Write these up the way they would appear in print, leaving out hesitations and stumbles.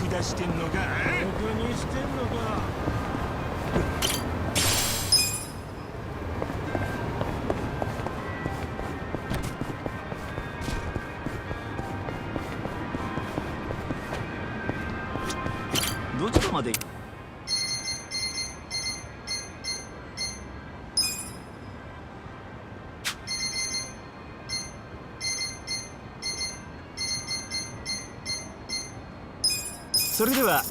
出してんのか。僕にしてんのか。どちらまで。それでは。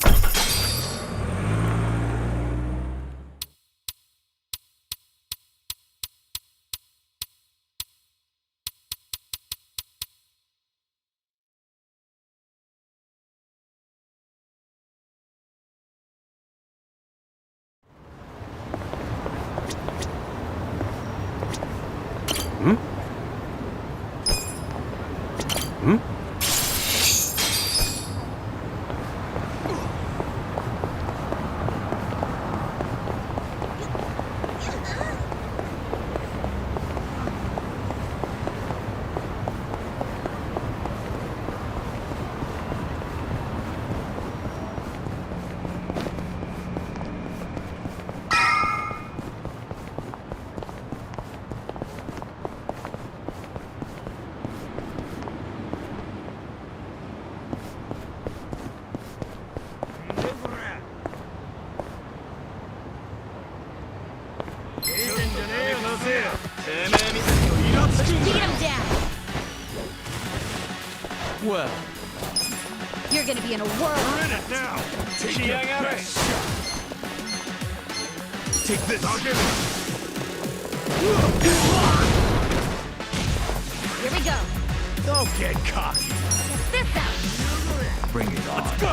Well, you're gonna be in a whirl. We're in it now. Take your best shot. Take this. Here we go. Don't get cocky. Check this out. bring it on. Let's go.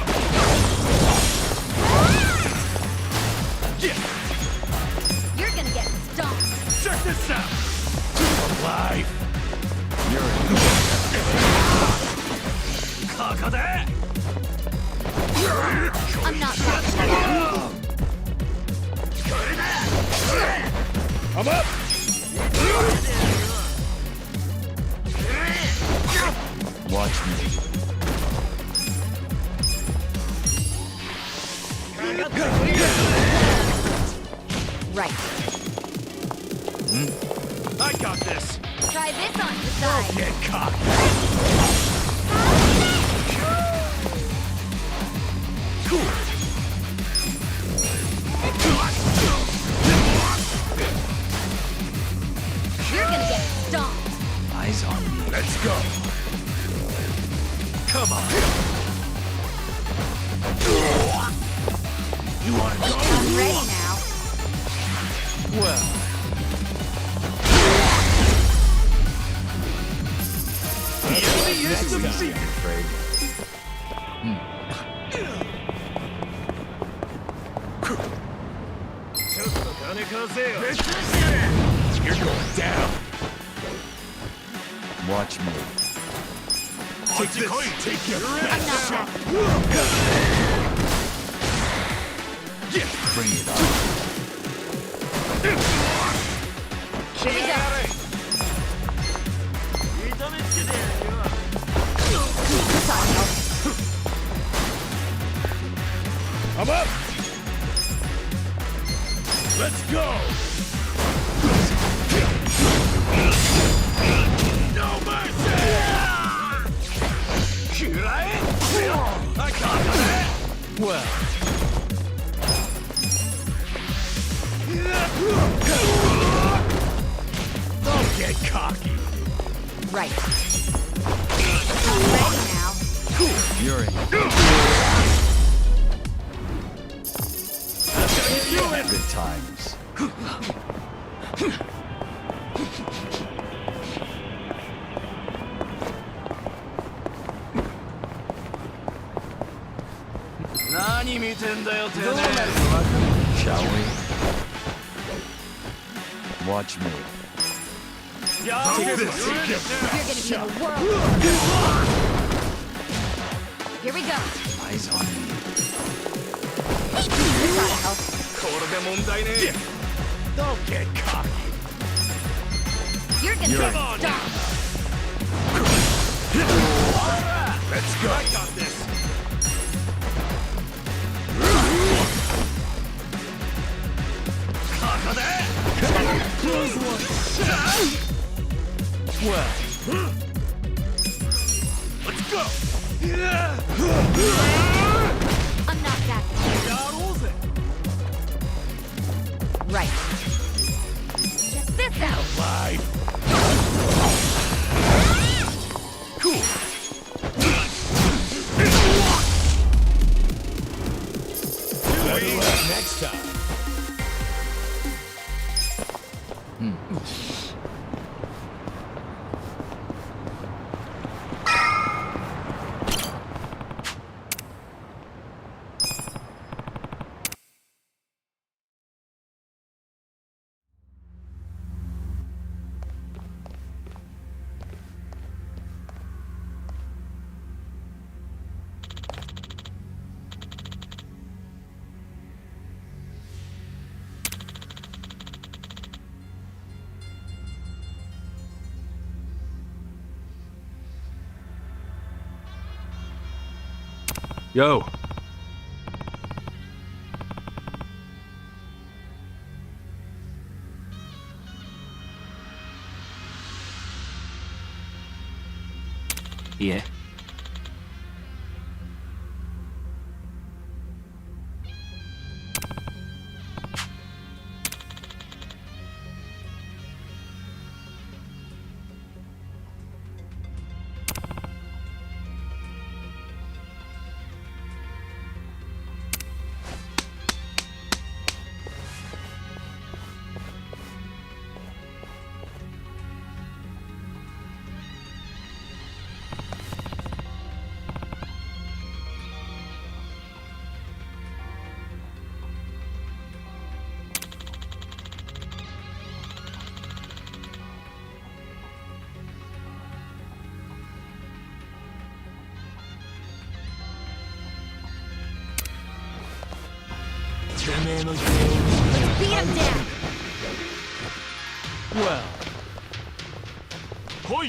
Yeah. You're gonna get stomped. Check this out. Alive. You're in. I'm not laughing. I'm up. Watch me. Right. I got this. Try this on your side. Get cocky. You're gonna get stomped. Eyes on me. Let's go. Come on. You want to go? I'm ready now. Well. Next I'm time. afraid. You're going down. Watch me. Take this. Take your I'm best not shot. Yeah. Bring it on. Here we go. I'm up. Let's go. No mercy. I got that. Well. Don't get cocky. Right. I'm ready now. You're in. Good times. Shall we? Watch me. Take this. You're gonna be in a whirl. Here we go. Eyes on me. This ought to help. Yeah. Don't get cocky. You're gonna You're get in. stomped. Let's go. I got this. Yo. Yeah. Beat him down. Well.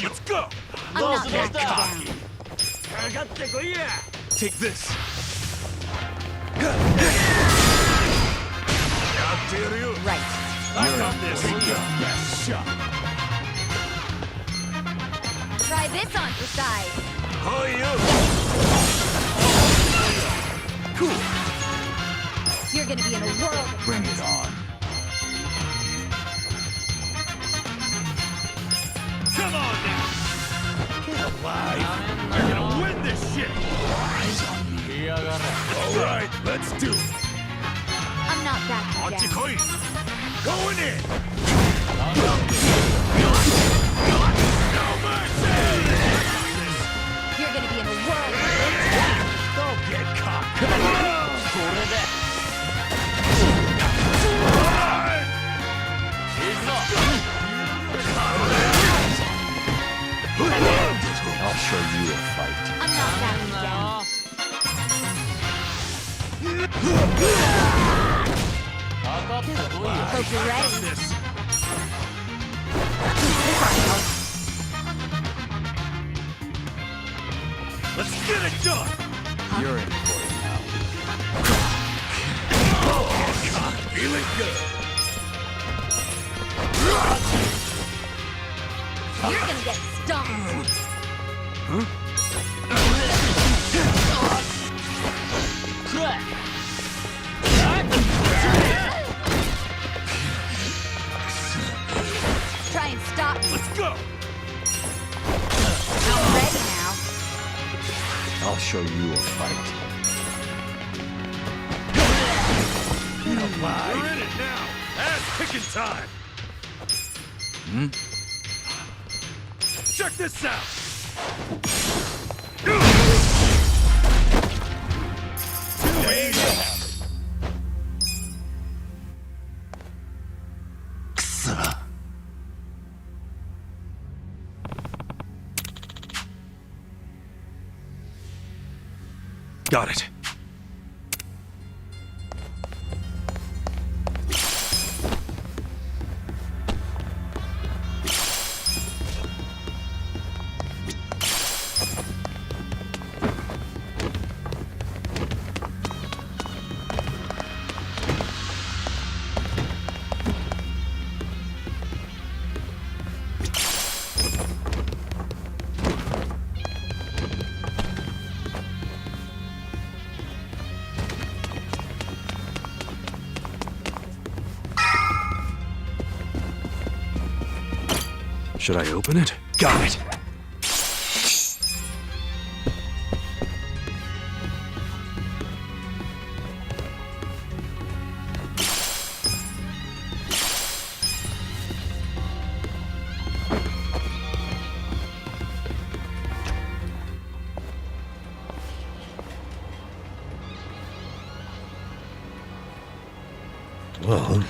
Let's go. I'm not backing down. Take this. Right. I got this. Yes, shot. Try this on for size. Cool. You're gonna be in a world of Bring it on. Come on now. Get alive. You're gonna win this shit. Eyes on me. All right, let's do it. I'm not backing down. Going in. No mercy. You're gonna be in a world of Don't get caught. I'll show you a fight. I'm not backing down. Hope you're ready. This. Let's get it done. You're in for it now. Feeling good. You're gonna get stomped. Try and stop me. Let's go. I'm ready now. I'll show you a fight. We're in it now. Ass kicking time. Check this out. Got it. Should I open it? Got it. Well,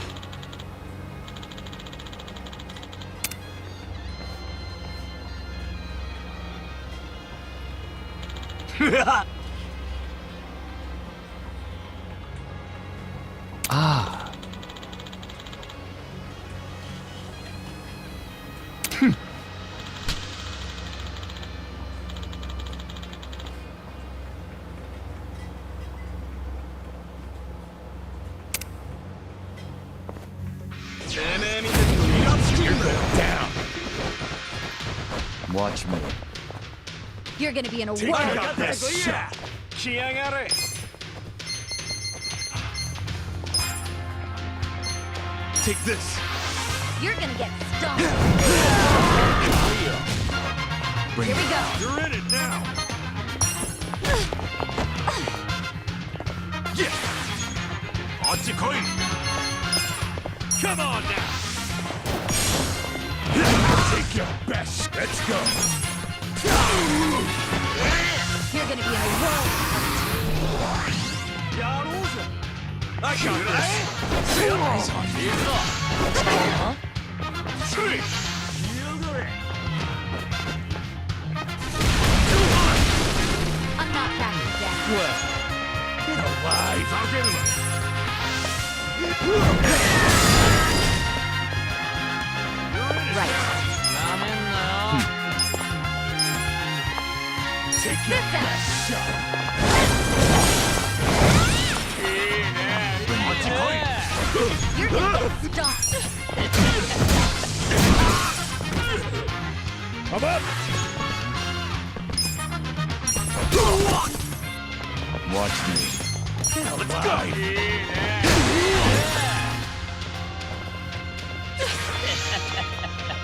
Ah. Watch me. You're gonna be in a I whirlwind. got this shot. Take this. You're gonna get stomped. Bring Here we it. go. You're in it now. Yeah. Koi. Come on now. Take your best. Let's go. You're gonna be in a whirlwind. I got this. Eyes on me. I'm not backing down. Well, Get alive. I'll get him. Right. Take This out. shot. You're gonna get stomped. I'm up. watch me. Let's go.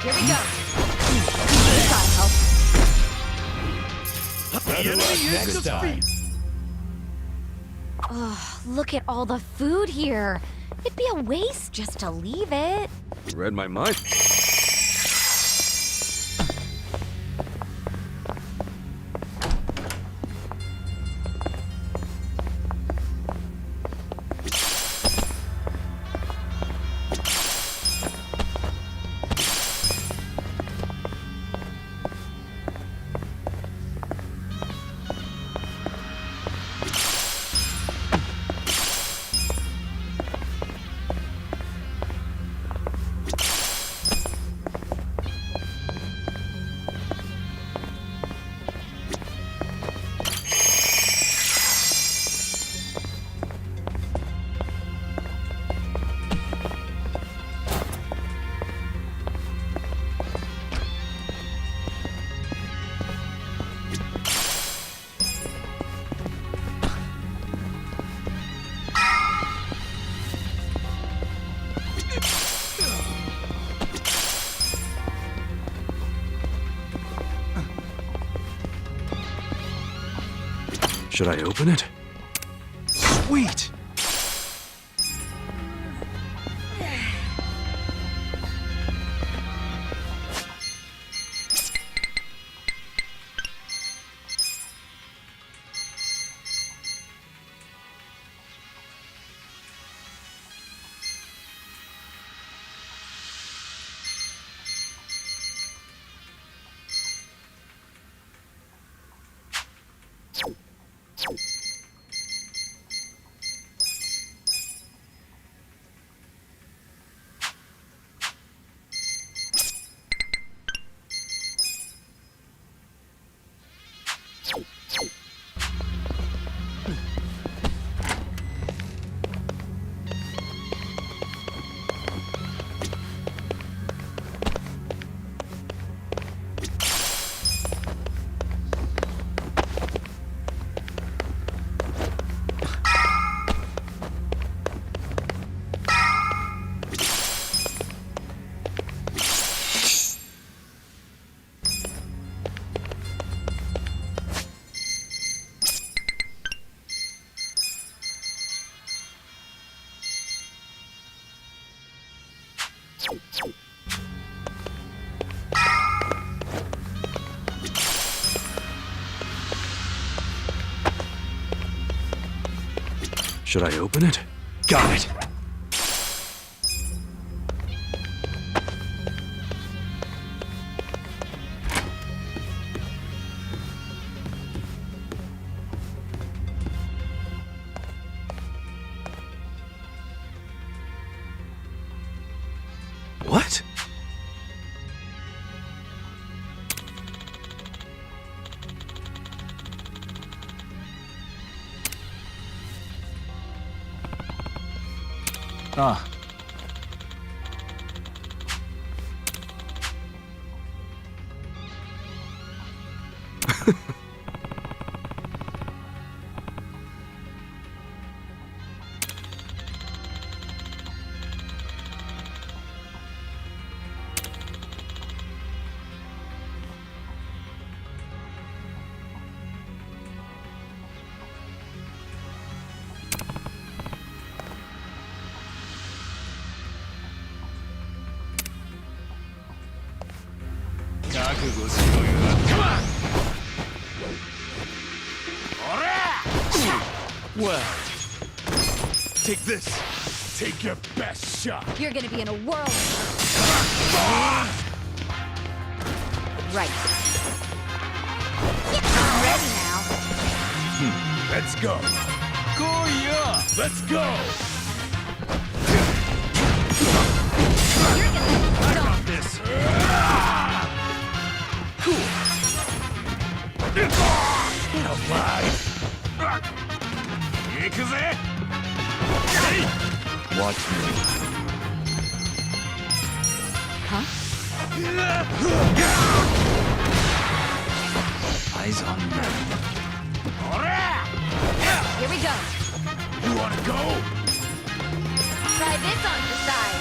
Here we go. Gotta help. The enemy is defeated. Look at all the food here. It'd be a waste just to leave it. You read my mind. Should I open it? Sweet! Should I open it? Got it! What? Ah, Well, take this. Take your best shot. You're gonna be in a world. Right. I'm ready now. Let's go. Let's go. You're gonna I got this. Cool. Get alive. Watch me. Huh? Eyes on me. Here we go. You wanna go? Try this on your side.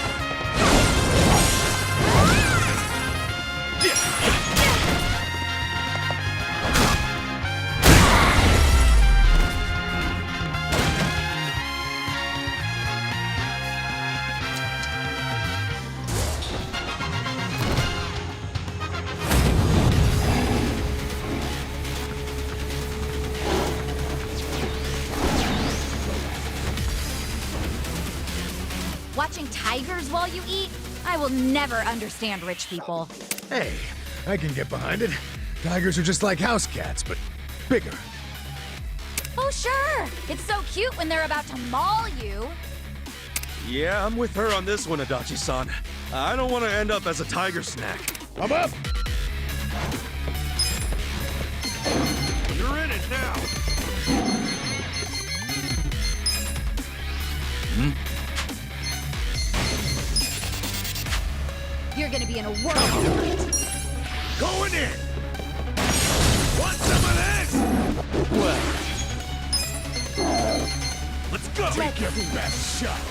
Watching tigers while you eat? I will never understand rich people. Hey, I can get behind it. Tigers are just like house cats, but bigger. Oh, sure. It's so cute when they're about to maul you. Yeah, I'm with her on this one, Adachi-san. I don't want to end up as a tiger snack. I'm up. You're in it now. You're gonna be in a whirlwind. Going in. Want some of this? Well, Let's go. Take your best shot.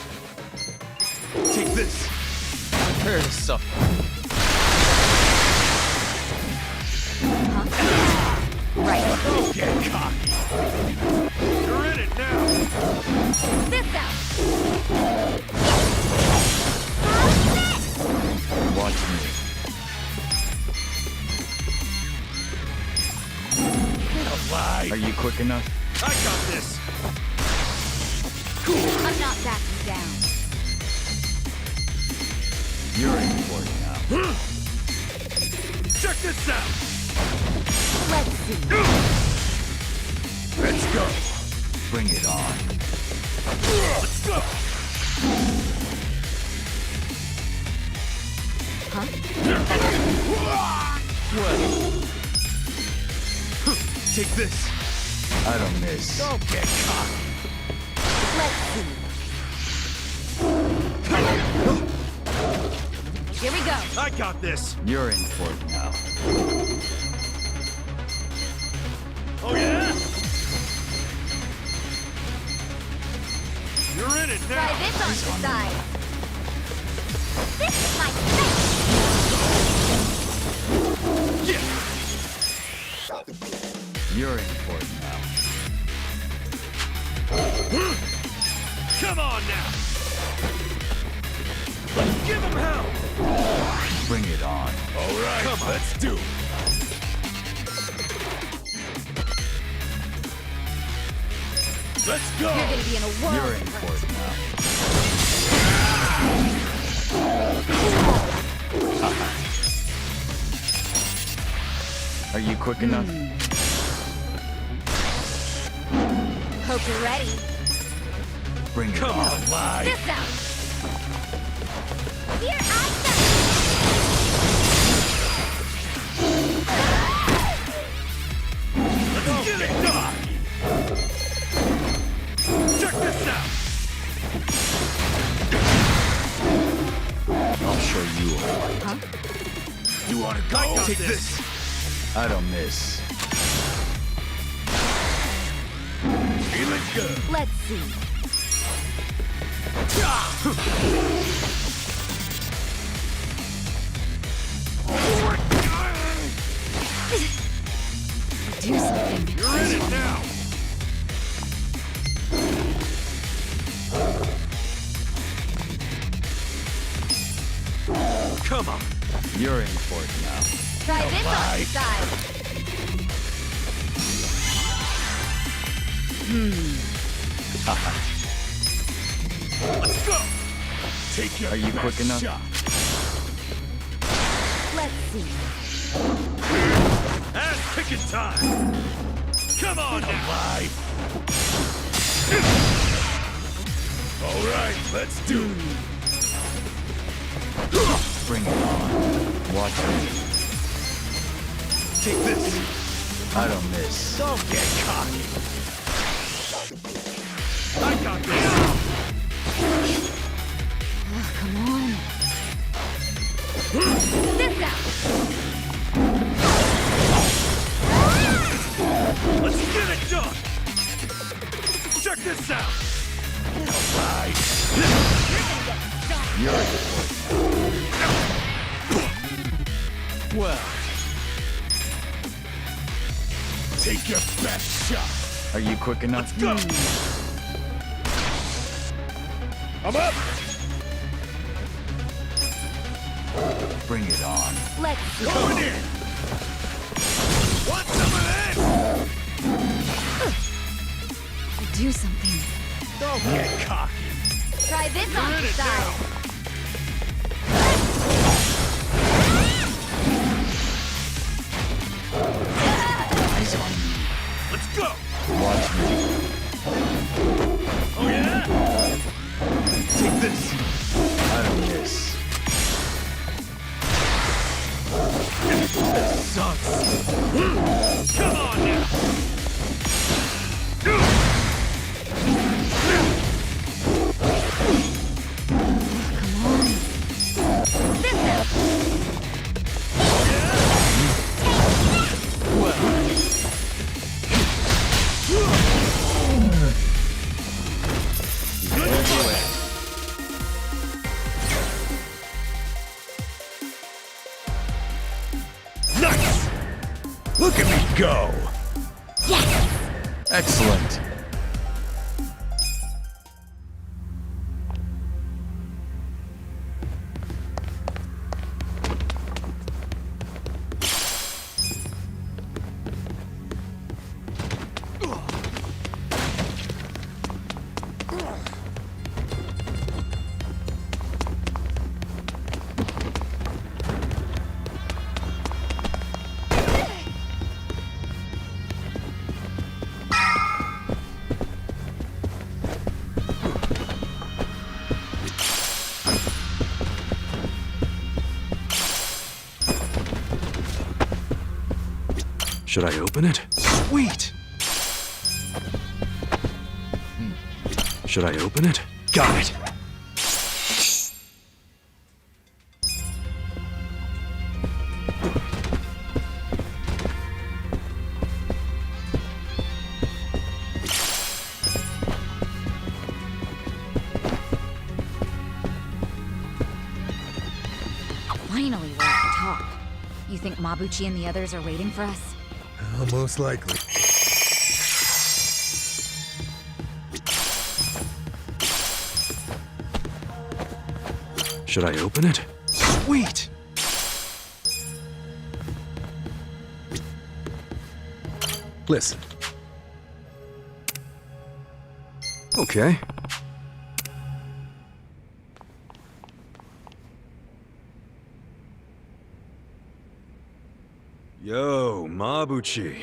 Take this. prepare to suffer. Right. Don't get cocky. You're in it now. This out. Watch me. Get alive. Are you quick enough? I got this. I'm not backing down. You're in for it now. Check this out. Let's see. Let's go. Bring it on. Let's go. Huh? Well. Take this. I don't miss. Don't get cocky. Let's see. Here we go. I got this. You're in for it now. Oh yeah? You're in it Try now. this on the side. This is my face. You're in for it now. Come on now. Give him hell. Bring it on. All right, come on. Let's do it. Let's go. You're gonna be in a whirl. You're in for it now. Are you quick enough? Hope you're ready. Bring it Come on. on, lie. This out. Here I go. Let's get it done. Check this out. I'll show you. You want to go? Take this. I don't miss. Very good. Let's see. Do something. You're in it now. Come on. You're in for it now. Try this on the side. Let's go. Take your Are you best quick enough? shot. Let's see. Ass kicking time. Come on now. Alive. All right, let's do it. Bring it on. Watch me. Take this. I don't miss. Don't get cocky. I got this. Oh, come on. This out. Let's get it done. Check this out. All right. You're in for it. Well, take your best shot. Are you quick enough? Go. I'm up. Bring it on. Let's see. Going in. Want some of that? Do something. Don't get cocky. Try this You're on in the it side. now. Eyes on me. Let's go. Watch me. Oh yeah? Take this. I don't miss. This sucks. Come on now. This out. Nice. Look at me go. Yes. Excellent. Should I open it? Sweet! Should I open it? Got it! Finally, we're at the top. You think Mabuchi and the others are waiting for us? Most likely. Should I open it? Sweet! Listen. Okay. Yo, Mabuchi.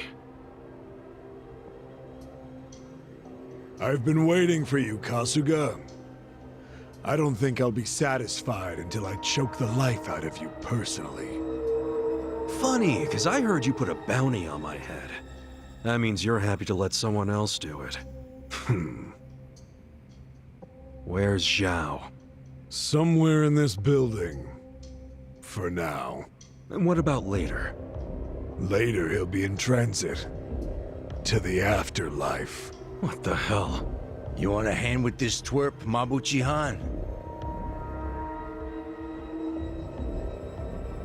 I've been waiting for you, Kasuga. I don't think I'll be satisfied until I choke the life out of you personally. Funny, because I heard you put a bounty on my head. That means you're happy to let someone else do it. Where's Zhao? Somewhere in this building. For now. And what about later? Later he'll be in transit. To the afterlife. What the hell? You want a hand with this twerp, Mabuchi-han?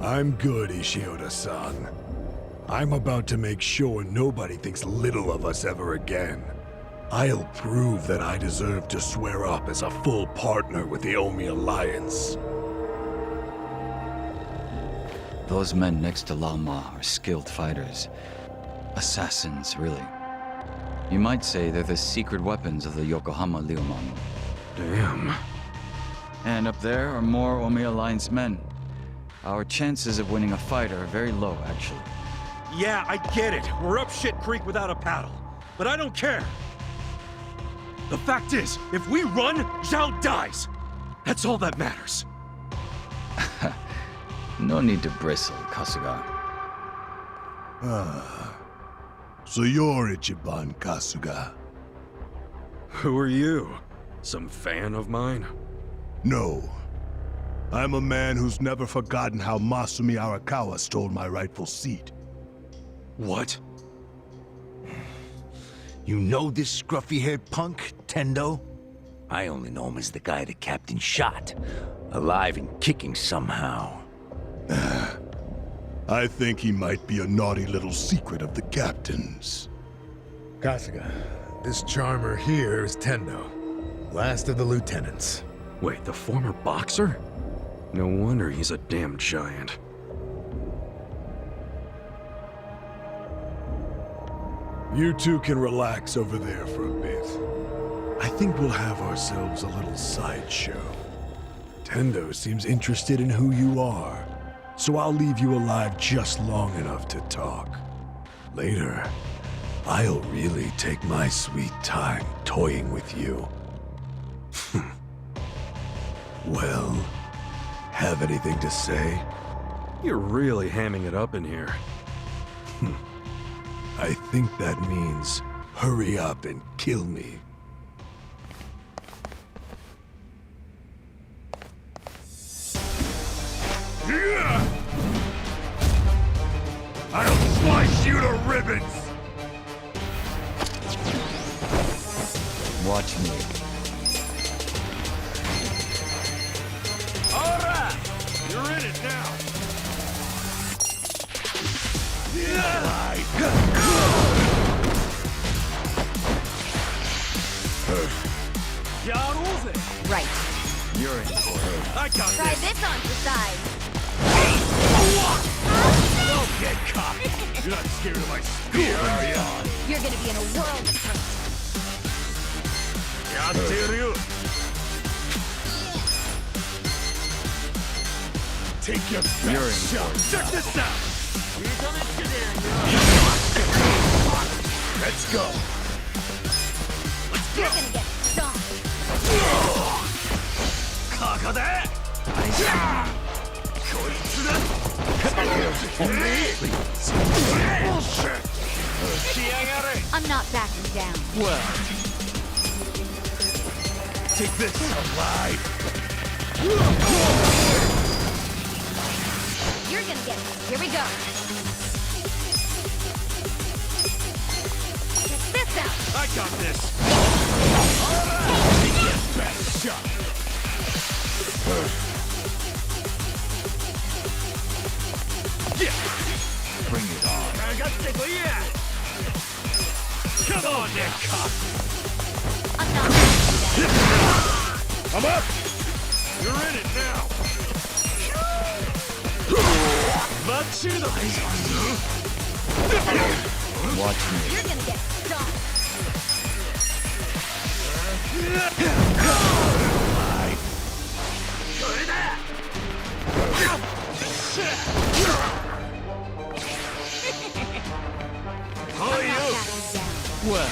I'm good, Ishioda-san. I'm about to make sure nobody thinks little of us ever again. I'll prove that I deserve to swear up as a full partner with the Omi Alliance. Those men next to Lama are skilled fighters. Assassins, really. You might say they're the secret weapons of the Yokohama Ryuman. Damn. And up there are more Omi Alliance men. Our chances of winning a fight are very low, actually. Yeah, I get it. We're up shit creek without a paddle. But I don't care. The fact is, if we run, Zhao dies. That's all that matters. No need to bristle, Kasuga. So you're Ichiban Kasuga? Who are you? Some fan of mine? No. I'm a man who's never forgotten how Masumi Arakawa stole my rightful seat. What? You know this scruffy-haired punk, Tendo? I only know him as the guy the captain shot. Alive and kicking somehow. I think he might be a naughty little secret of the captain's. Kasuga, this charmer here is Tendo, last of the lieutenants. Wait, the former boxer? No wonder he's a damn giant. You two can relax over there for a bit. I think we'll have ourselves a little sideshow. Tendo seems interested in who you are, so I'll leave you alive just long enough to talk. Later, I'll really take my sweet time toying with you. Well, have anything to say? You're really hamming it up in here. I think that means hurry up and kill me. I'll slice you to ribbons! Watch me. Alright! You're in it now! Right. You're in for her. I got Try this! this on for size. Don't get caught! You're not scared of my spear, are you? You're gonna be in a world of hurt. Take your You're in best shot! Check this out! Let's go! You're gonna get stomped. I'm not backing down. Well, Take this alive! You're gonna get it. Here we go. Check this out. I got this! Take your best shot! bring it on. Come on, Nick! I'm not backing down. I'm up! You're in it now! Watch me. You're gonna get stomped. I'm not backing down. Well,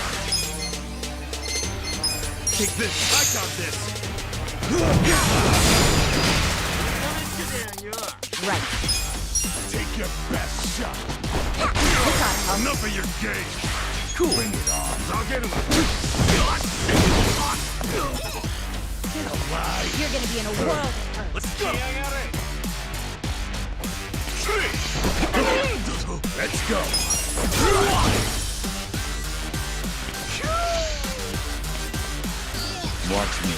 Take this! I got this! Right. Take your best shot! Enough of your game! cool. Bring it on. I'll get him! You're gonna be in a world of hurt. Let's go! Let's go! Watch me.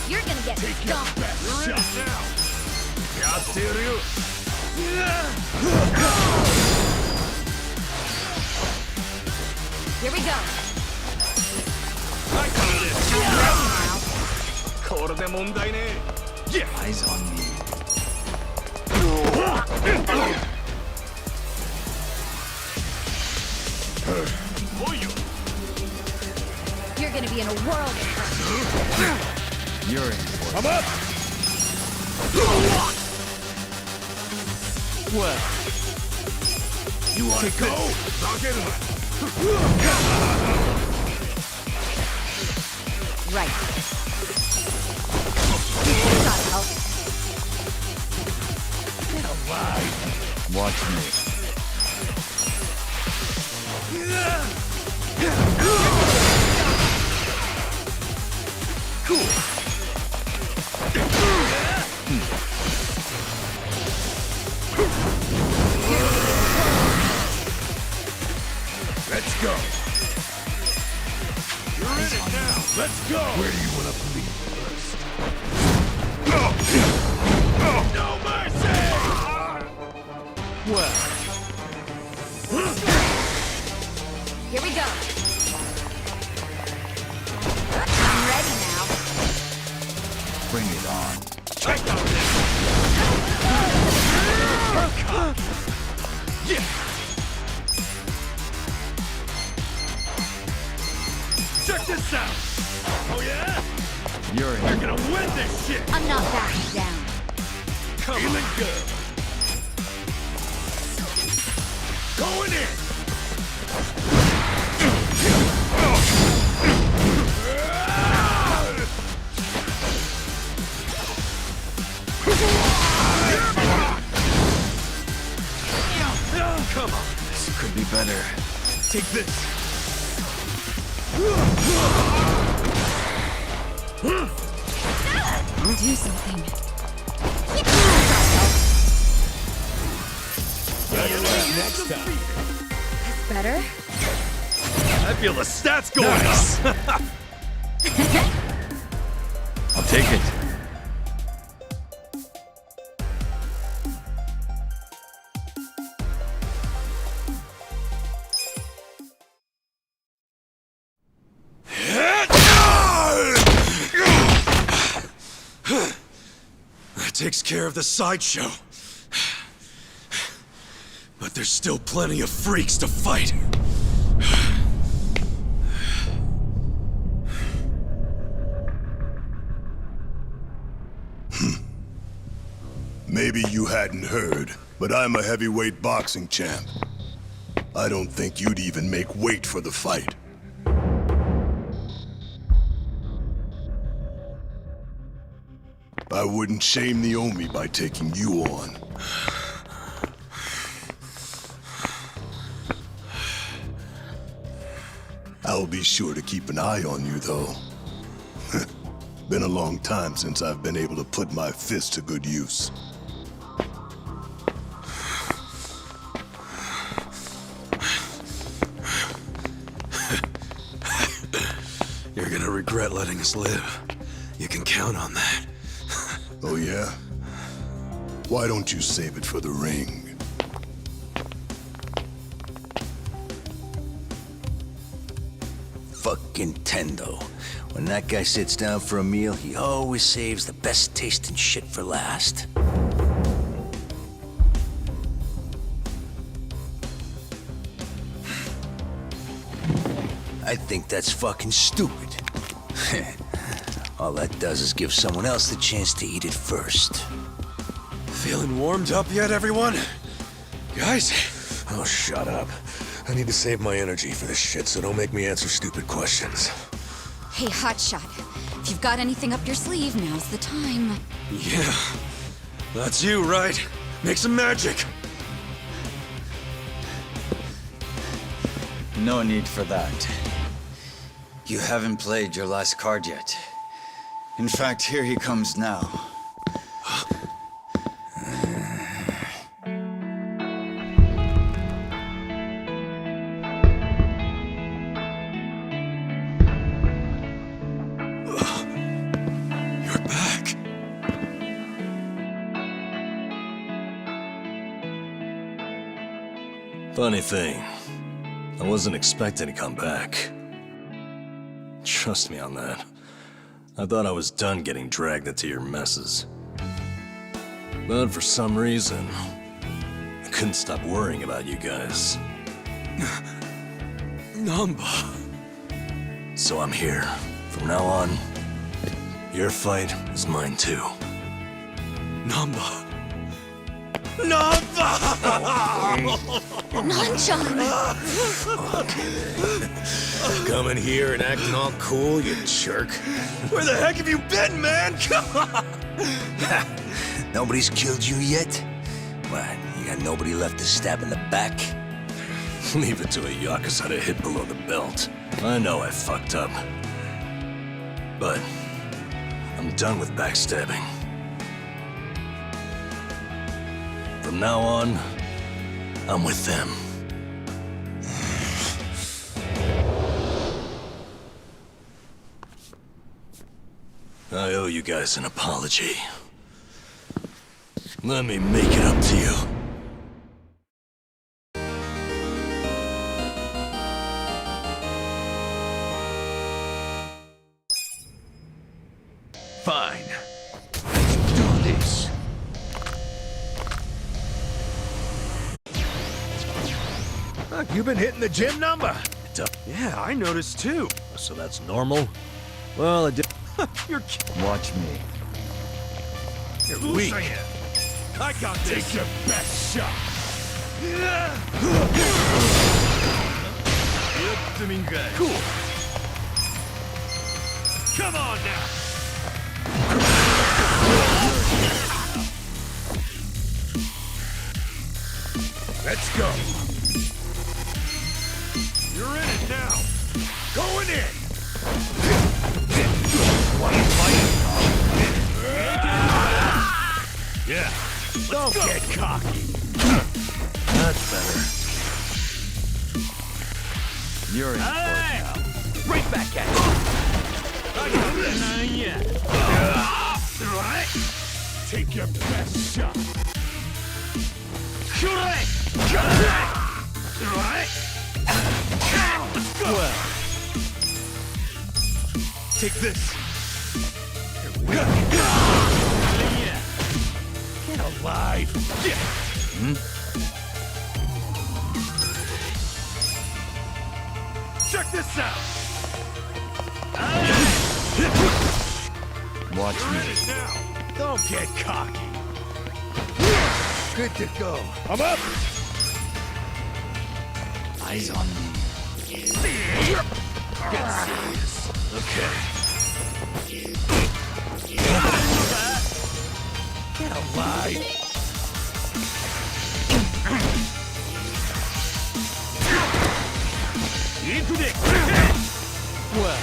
You're gonna get stomped. Here we go. Eyes on me. You're gonna be in a world of hurt. You're in for it. I'm up! Well, You want to go? Right. Gotta help. watch me. Let's go. You're in it now. Let's go. Where do you want to bleed first? No mercy! Well, Here we go. I'm ready now. bring it on. Check out this. Yeah. Check this out. Oh yeah? You're You're in. gonna win this shit. I'm not backing down. Feeling good. Going in. Come on. This could be better. Take this. Do something. Better luck next time. Better? I feel the stats going Nice. up. I'll take it. That takes care of the sideshow. But there's still plenty of freaks to fight. Maybe you hadn't heard, but I'm a heavyweight boxing champ. I don't think you'd even make weight for the fight. I wouldn't shame the Omi by taking you on. I'll be sure to keep an eye on you, though. Been a long time since I've been able to put my fist to good use. You're gonna regret letting us live. You can count on that. Oh yeah? Why don't you save it for the ring? Fucking Tendo. When that guy sits down for a meal, he always saves the best tasting shit for last. I think that's fucking stupid. All that does is give someone else the chance to eat it first. Feeling warmed up yet, everyone? Guys? Oh, shut up. I need to save my energy for this shit, so don't make me answer stupid questions. Hey, Hotshot. If you've got anything up your sleeve, now's the time. Yeah. That's you, right? Make some magic. No need for that. You haven't played your last card yet. In fact, here he comes now. You're back. Funny thing, I wasn't expecting to come back. Trust me on that. I thought I was done getting dragged into your messes. But for some reason, I couldn't stop worrying about you guys. Nanba. So I'm here. From now on, your fight is mine too. Nanba. Nanba! Nanchan! Coming here and acting all cool, you jerk. Where the heck have you been, man? Come on! Nobody's killed you yet? What, you got nobody left to stab in the back? Leave it to a Yakuza to hit below the belt. I know I fucked up. But I'm done with backstabbing. From now on, I'm with them. I owe you guys an apology. Let me make it up to you. Fine. Let's do this. Look, you've been hitting the gym number. Yeah, I noticed too. So that's normal? Well, it did. You're Watch me. weak. I got this. Take your best shot. Cool. Come on now. Let's go. You're in it now. Going in. Yeah. Don't get cocky. That's better. You're in for it now. Right back at you. I got this. Right. Take your best shot. Right. Let's go. Well. Take this. Yeah. Get alive. Check this out. Watch You're in me. it now. Don't get cocky. Good to go. I'm up. Eyes on me. Okay. Get alive. Well.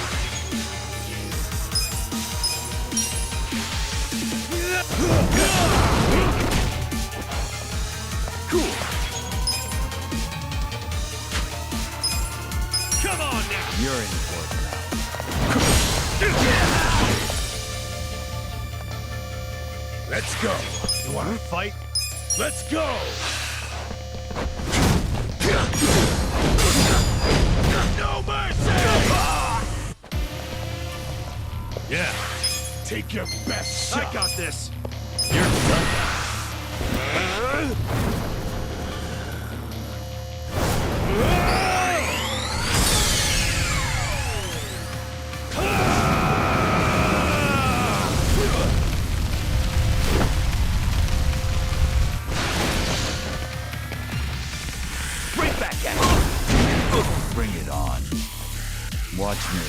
Cool. Come on now. You're in for it now. Let's go. You want to fight? Let's go. No mercy. Yeah. Take your best shot. I got this. You're done. Right back at you. Bring it on. Watch me.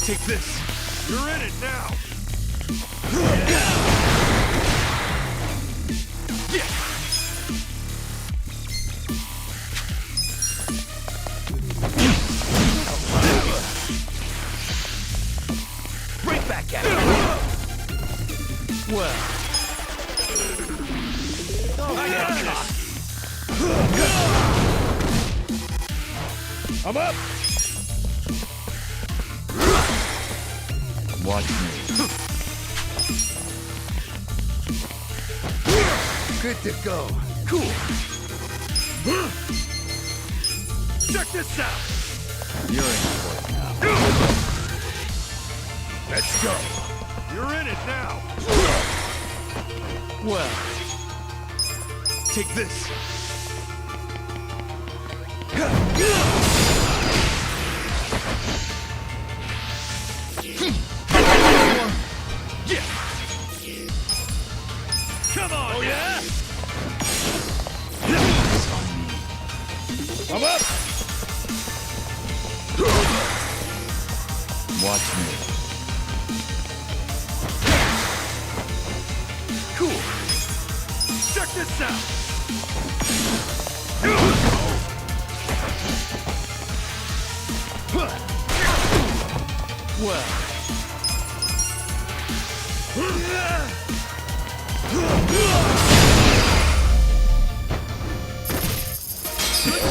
Take this. You're in it now. Yeah. Right back at you. Well. I got this. I'm up. Watch me. Good to go. Cool. Check this out. You're in for it now. Let's go. You're in it now. Well, Take this. Yeah. Come on. Oh yeah. I'm up. watch me. Cool. Check this out. Well,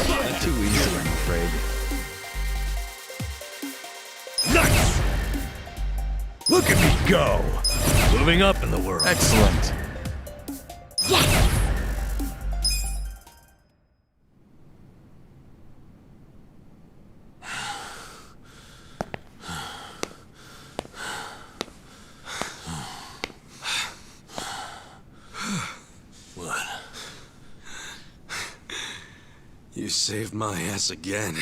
not too easy, I'm afraid. Nice! Look at me go! Moving up in the world. Excellent. What? You saved my ass again.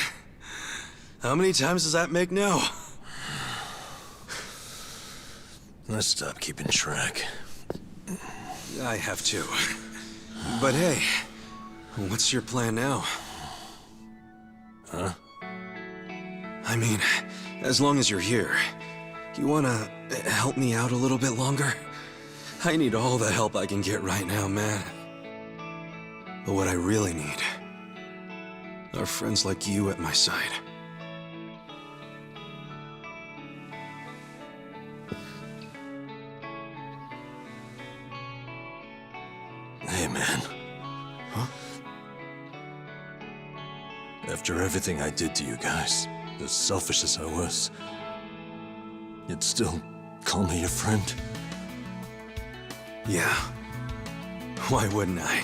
How many times does that make now? Let's stop keeping track. I have to. But hey, what's your plan now? Huh? I mean, as long as you're here, you wanna help me out a little bit longer? I need all the help I can get right now, man. But what I really need are friends like you at my side. Hey, man. Huh? After everything I did to you guys, as selfish as I was, you'd still call me your friend? Yeah. Why wouldn't I?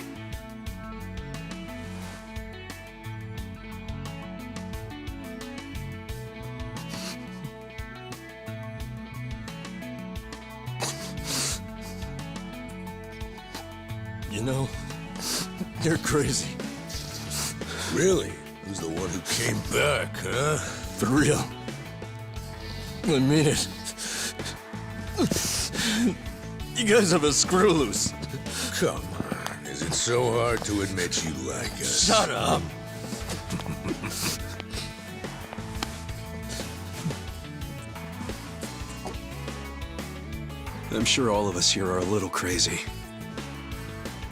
You know, you're crazy. Really? Who's the one who came back, huh? For real. I mean it. You guys have a screw loose. Come on. Is it so hard to admit you like us? Shut up. I'm sure all of us here are a little crazy.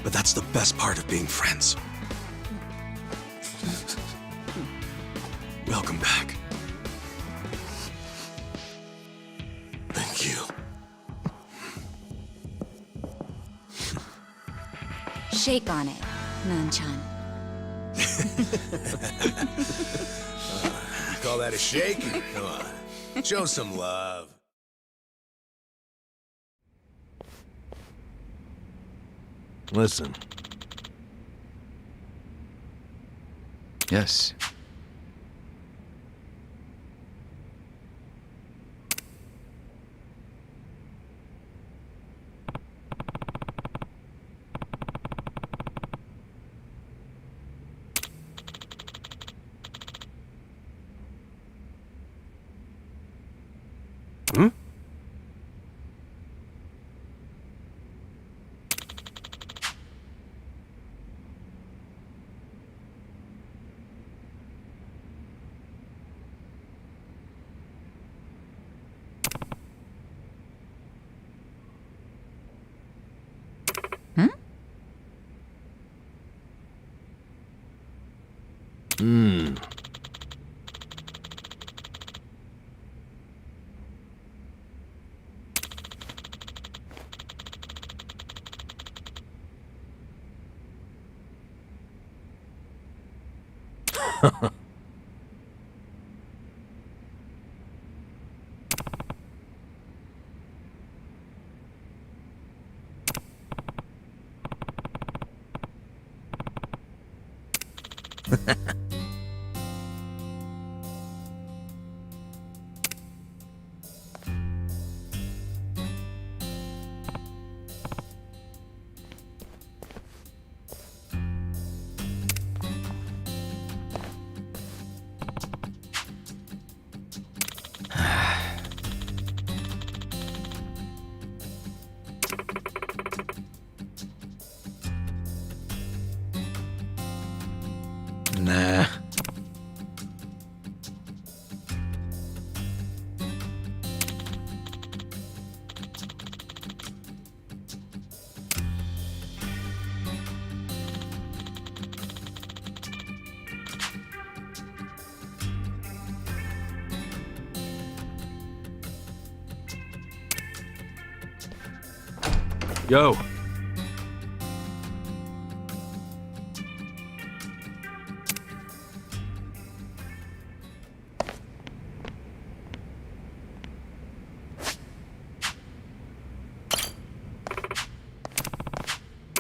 But that's the best part of being friends. Welcome back. Thank you. Shake on it, Nanchan. You call that a shake? Come on. Show some love. Listen. Yes. Hmm? Hmm. Nah. Yo.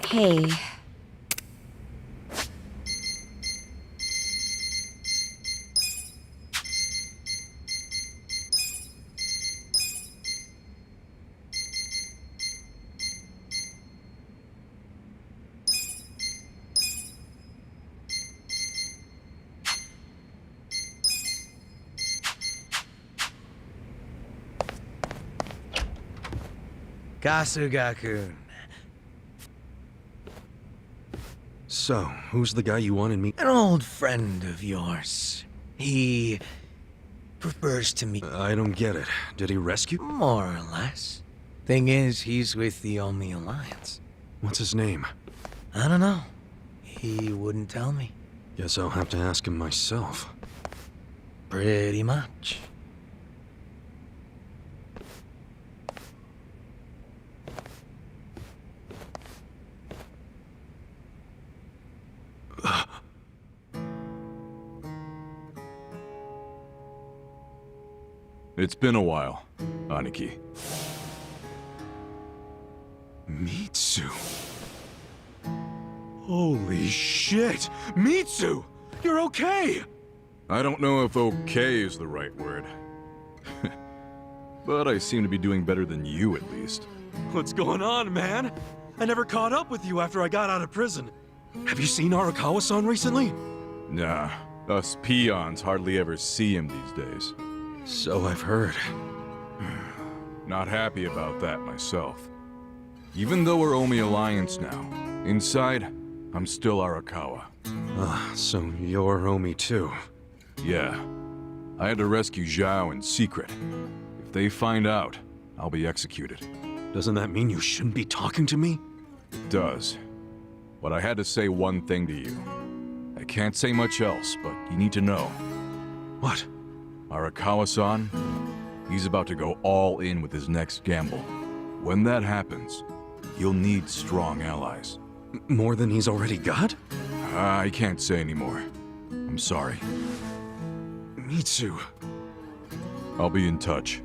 Hey. Kasuga-kun. So, who's the guy you wanted me? An old friend of yours. He prefers to meet I don't get it. Did he rescue? more or less. Thing is, he's with the Omi Alliance. What's his name? I don't know. He wouldn't tell me. Guess I'll have to ask him myself. Pretty much. It's been a while, Aniki. Mitsu. Holy shit! Mitsu! You're okay! I don't know if okay is the right word. But I seem to be doing better than you, at least. What's going on, man? I never caught up with you after I got out of prison. Have you seen Arakawa-san recently? Nah, us peons hardly ever see him these days. So I've heard. Not happy about that myself. Even though we're Omi Alliance now, inside, I'm still Arakawa. So you're Omi too. Yeah. I had to rescue Zhao in secret. If they find out, I'll be executed. Doesn't that mean you shouldn't be talking to me? It does. But I had to say one thing to you. I can't say much else, but you need to know. What? Arakawa-san, he's about to go all in with his next gamble. When that happens, you'll need strong allies. More than he's already got? I can't say anymore. I'm sorry. Mitsu. I'll be in touch.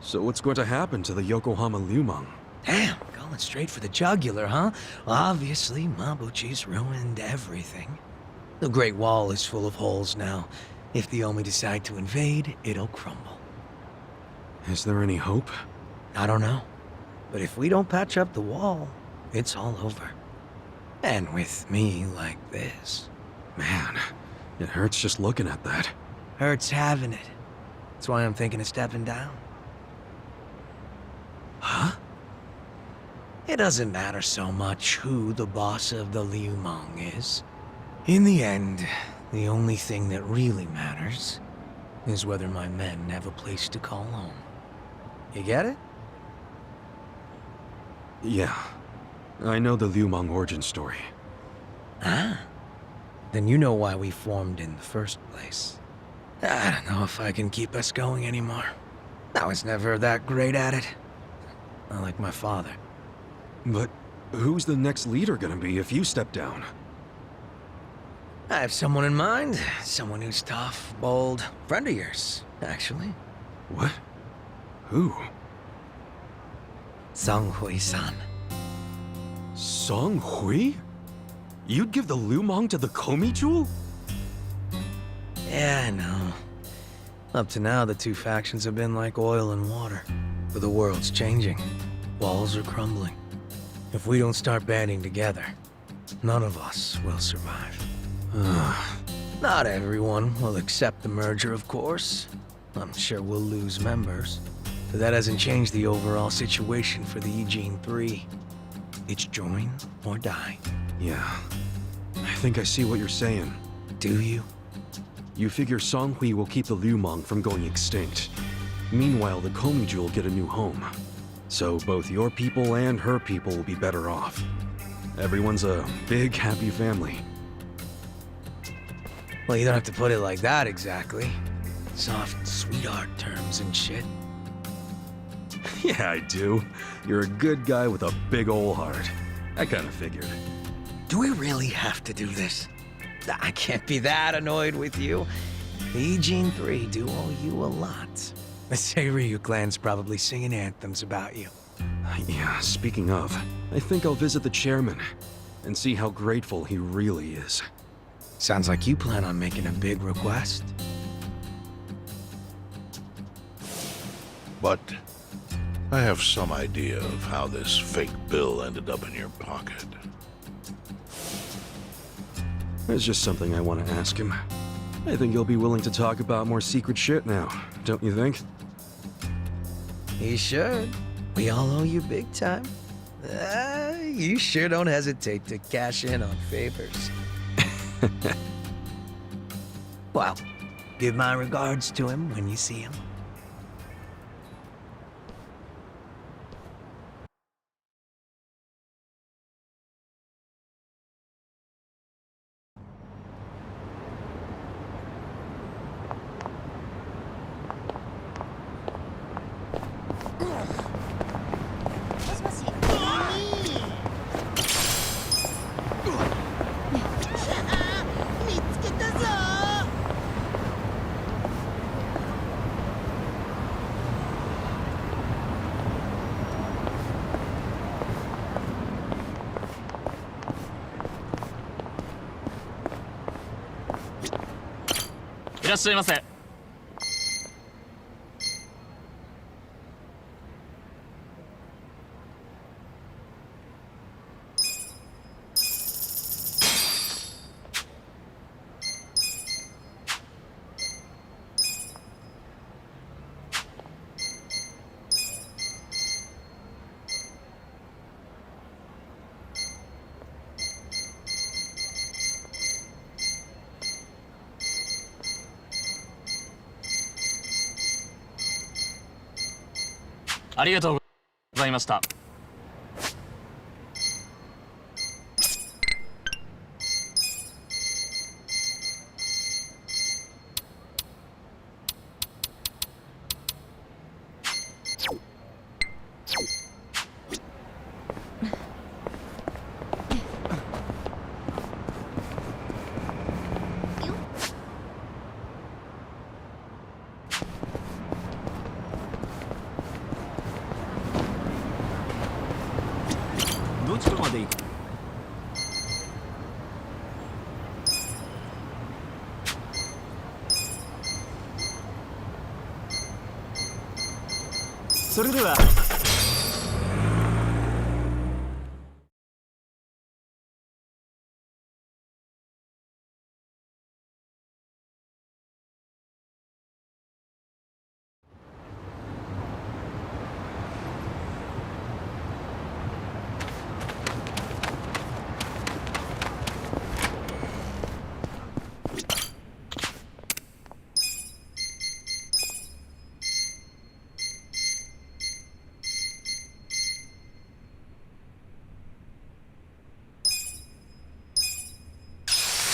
So what's going to happen to the Yokohama Liumang? Damn, going straight for the jugular, huh? Well, obviously, Mabuchi's ruined everything. The Great Wall is full of holes now. If the Omi decide to invade, it'll crumble. Is there any hope? I don't know. But if we don't patch up the wall, it's all over. And with me like this. Man, it hurts just looking at that. Hurts having it. That's why I'm thinking of stepping down. Huh? It doesn't matter so much who the boss of the Liumang is. In the end, the only thing that really matters is whether my men have a place to call home. You get it? Yeah, I know the Liu Mong origin story. Ah, then you know why we formed in the first place. I don't know if I can keep us going anymore. I was never that great at it. Not like my father. But who's the next leader gonna be if you step down? I have someone in mind. Someone who's tough, bold. Friend of yours, actually. What? Who? Song Hui-san. Song Hui? You'd give the Liu Mong to the Komi Jewel? Yeah, I know. Up to now, the two factions have been like oil and water. But the world's changing. Walls are crumbling. If we don't start banding together, none of us will survive. Not everyone will accept the merger, of course. I'm sure we'll lose members. But that hasn't changed the overall situation for the Ijin 3. It's join or die. Yeah. I think I see what you're saying. Do you? You figure Song Hui will keep the Liu Mong from going extinct. Meanwhile, the Komi Jewel get a new home. So both your people and her people will be better off. Everyone's a big, happy family. Well, you don't have to put it like that exactly. Soft sweetheart terms and shit. Yeah, I do. You're a good guy with a big ol' heart. I kinda figured. Do we really have to do this? I can't be that annoyed with you. The Ijin 3 do owe you a lot. The Seiryu clan's probably singing anthems about you. Yeah, speaking of, I think I'll visit the chairman and see how grateful he really is. Sounds like you plan on making a big request. But I have some idea of how this fake bill ended up in your pocket. There's just something I want to ask him. I think he'll be willing to talk about more secret shit now, don't you think? He should. We all owe you big time. You sure don't hesitate to cash in on favors. Well, give my regards to him when you see him.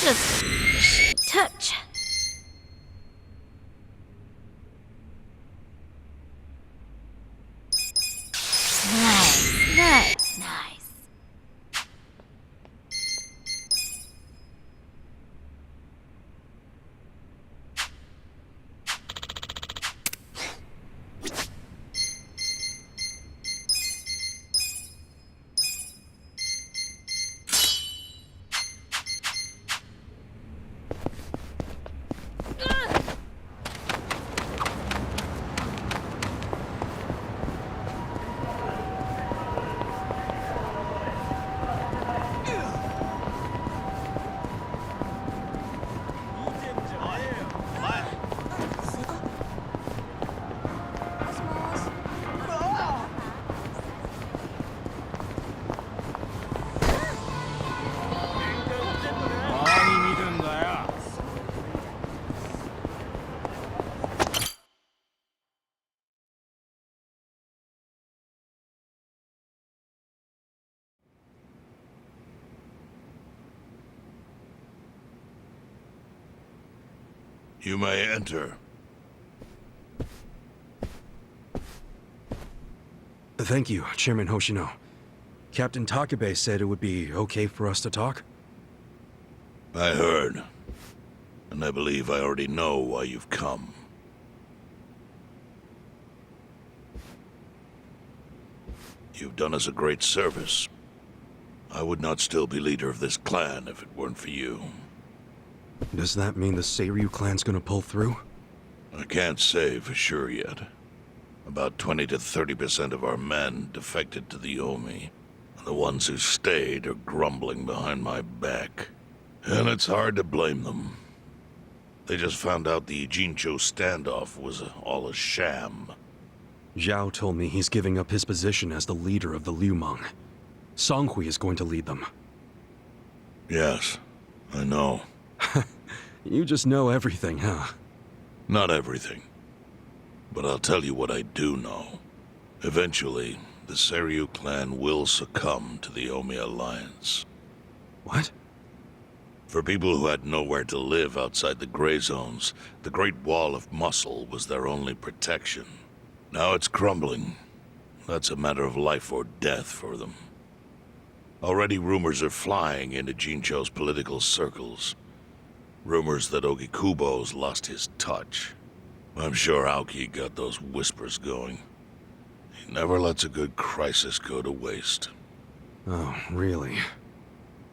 just touch. Nice, nice, nice. You may enter. Thank you, Chairman Hoshino. Captain Takabe said it would be okay for us to talk. I heard. And I believe I already know why you've come. You've done us a great service. I would not still be leader of this clan if it weren't for you. Does that mean the Seiryu clan's gonna pull through? I can't say for sure yet. About 20 to 30% of our men defected to the Omi. The ones who stayed are grumbling behind my back. And it's hard to blame them. They just found out the Jincho standoff was all a sham. Zhao told me he's giving up his position as the leader of the Liumang. Songhui is going to lead them. Yes, I know. You just know everything, huh? Not everything. But I'll tell you what I do know. Eventually, the Seiryu clan will succumb to the Omi Alliance. What? For people who had nowhere to live outside the gray zones, the Great Wall of Muscle was their only protection. Now it's crumbling. That's a matter of life or death for them. Already rumors are flying into Jincho's political circles. Rumors that Ogikubo's lost his touch. I'm sure Aoki got those whispers going. He never lets a good crisis go to waste. Oh, really?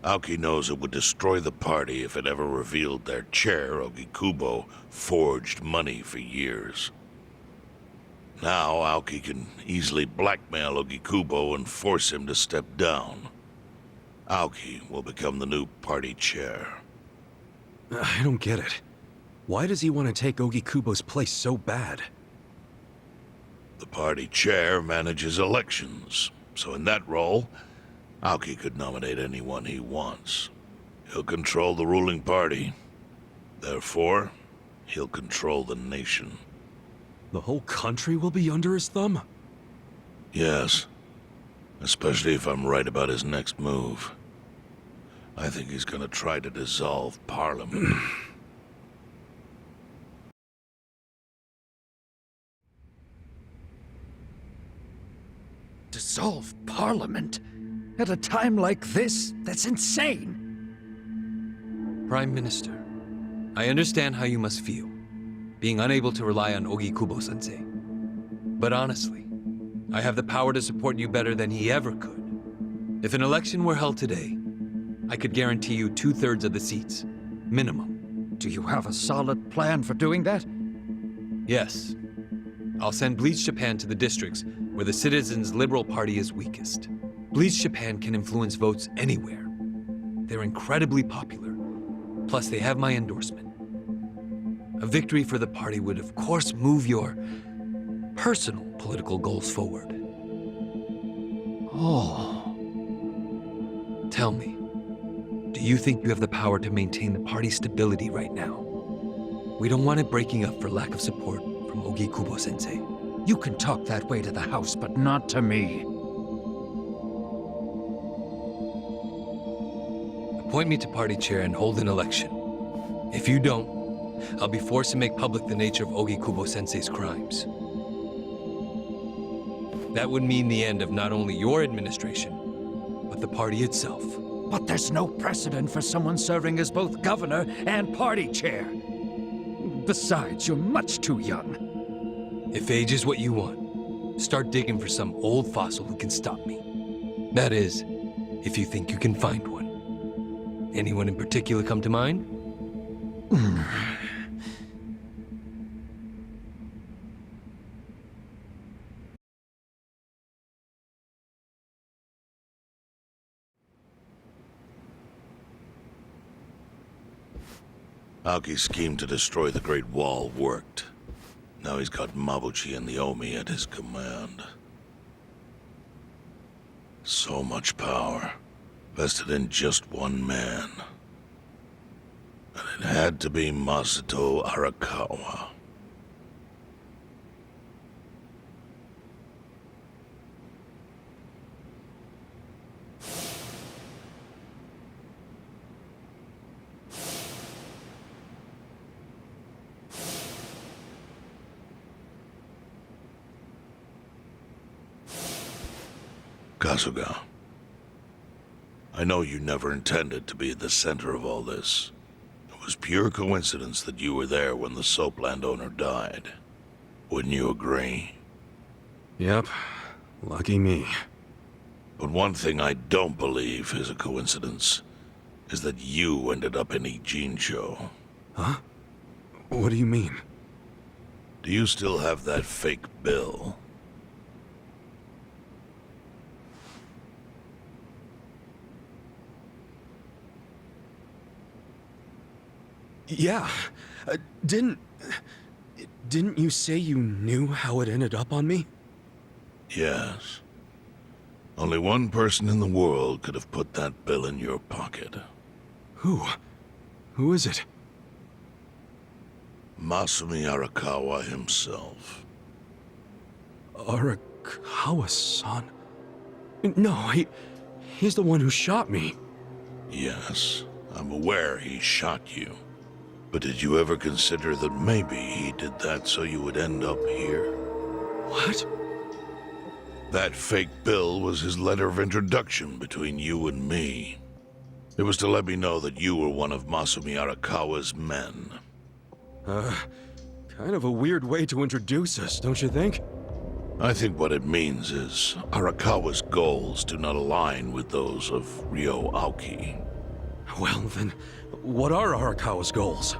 Aoki knows it would destroy the party if it ever revealed their chair, Ogikubo, forged money for years. Now Aoki can easily blackmail Ogikubo and force him to step down. Aoki will become the new party chair. I don't get it. Why does he want to take Ogikubo's place so bad? The party chair manages elections, so in that role, Aoki could nominate anyone he wants. He'll control the ruling party. Therefore, he'll control the nation. The whole country will be under his thumb? Yes. Especially if I'm right about his next move. I think he's gonna try to dissolve Parliament. Dissolve Parliament? At a time like this? That's insane! Prime Minister, I understand how you must feel, being unable to rely on Ogikubo-sensei. But honestly, I have the power to support you better than he ever could. If an election were held today, I could guarantee you 2/3 of the seats, minimum. Do you have a solid plan for doing that? Yes. I'll send Bleach Japan to the districts where the Citizens' Liberal Party is weakest. Bleach Japan can influence votes anywhere. They're incredibly popular. Plus, they have my endorsement. A victory for the party would, of course, move your personal political goals forward. Oh. Tell me, do you think you have the power to maintain the party's stability right now? We don't want it breaking up for lack of support from Ogikubo-sensei. You can talk that way to the house, but not to me. The Appoint me to party chair and hold an election. If you don't, I'll be forced to make public the nature of Ogi Kubo-sensei's crimes. That would mean the end of not only your administration, but the party itself. But there's no precedent for someone serving as both governor and party chair. Besides, you're much too young. If age is what you want, start digging for some old fossil who can stop me. That is, if you think you can find one. Anyone in particular come to mind? Aoki's scheme to destroy the Great Wall worked. Now he's got Mabuchi and the Omi at his command. So much power, vested in just one man. And it had to be Masato Arakawa. Kasuga, I know you never intended to be at the center of all this. It was pure coincidence that you were there when the soap landowner died. Wouldn't you agree? Yep. Lucky me. But one thing I don't believe is a coincidence, is that you ended up in Ijincho. Huh? What do you mean? Do you still have that fake bill? Yeah. Didn't you say you knew how it ended up on me? Yes. Only one person in the world could have put that bill in your pocket. Who? Who is it? Masumi Arakawa himself. Arakawa-san? No, he's the one who shot me. Yes, I'm aware he shot you. But did you ever consider that maybe he did that so you would end up here? What? That fake bill was his letter of introduction between you and me. It was to let me know that you were one of Masumi Arakawa's men. Kind of a weird way to introduce us, don't you think? I think what it means is Arakawa's goals do not align with those of Ryo Aoki. Well, then, what are Arakawa's goals?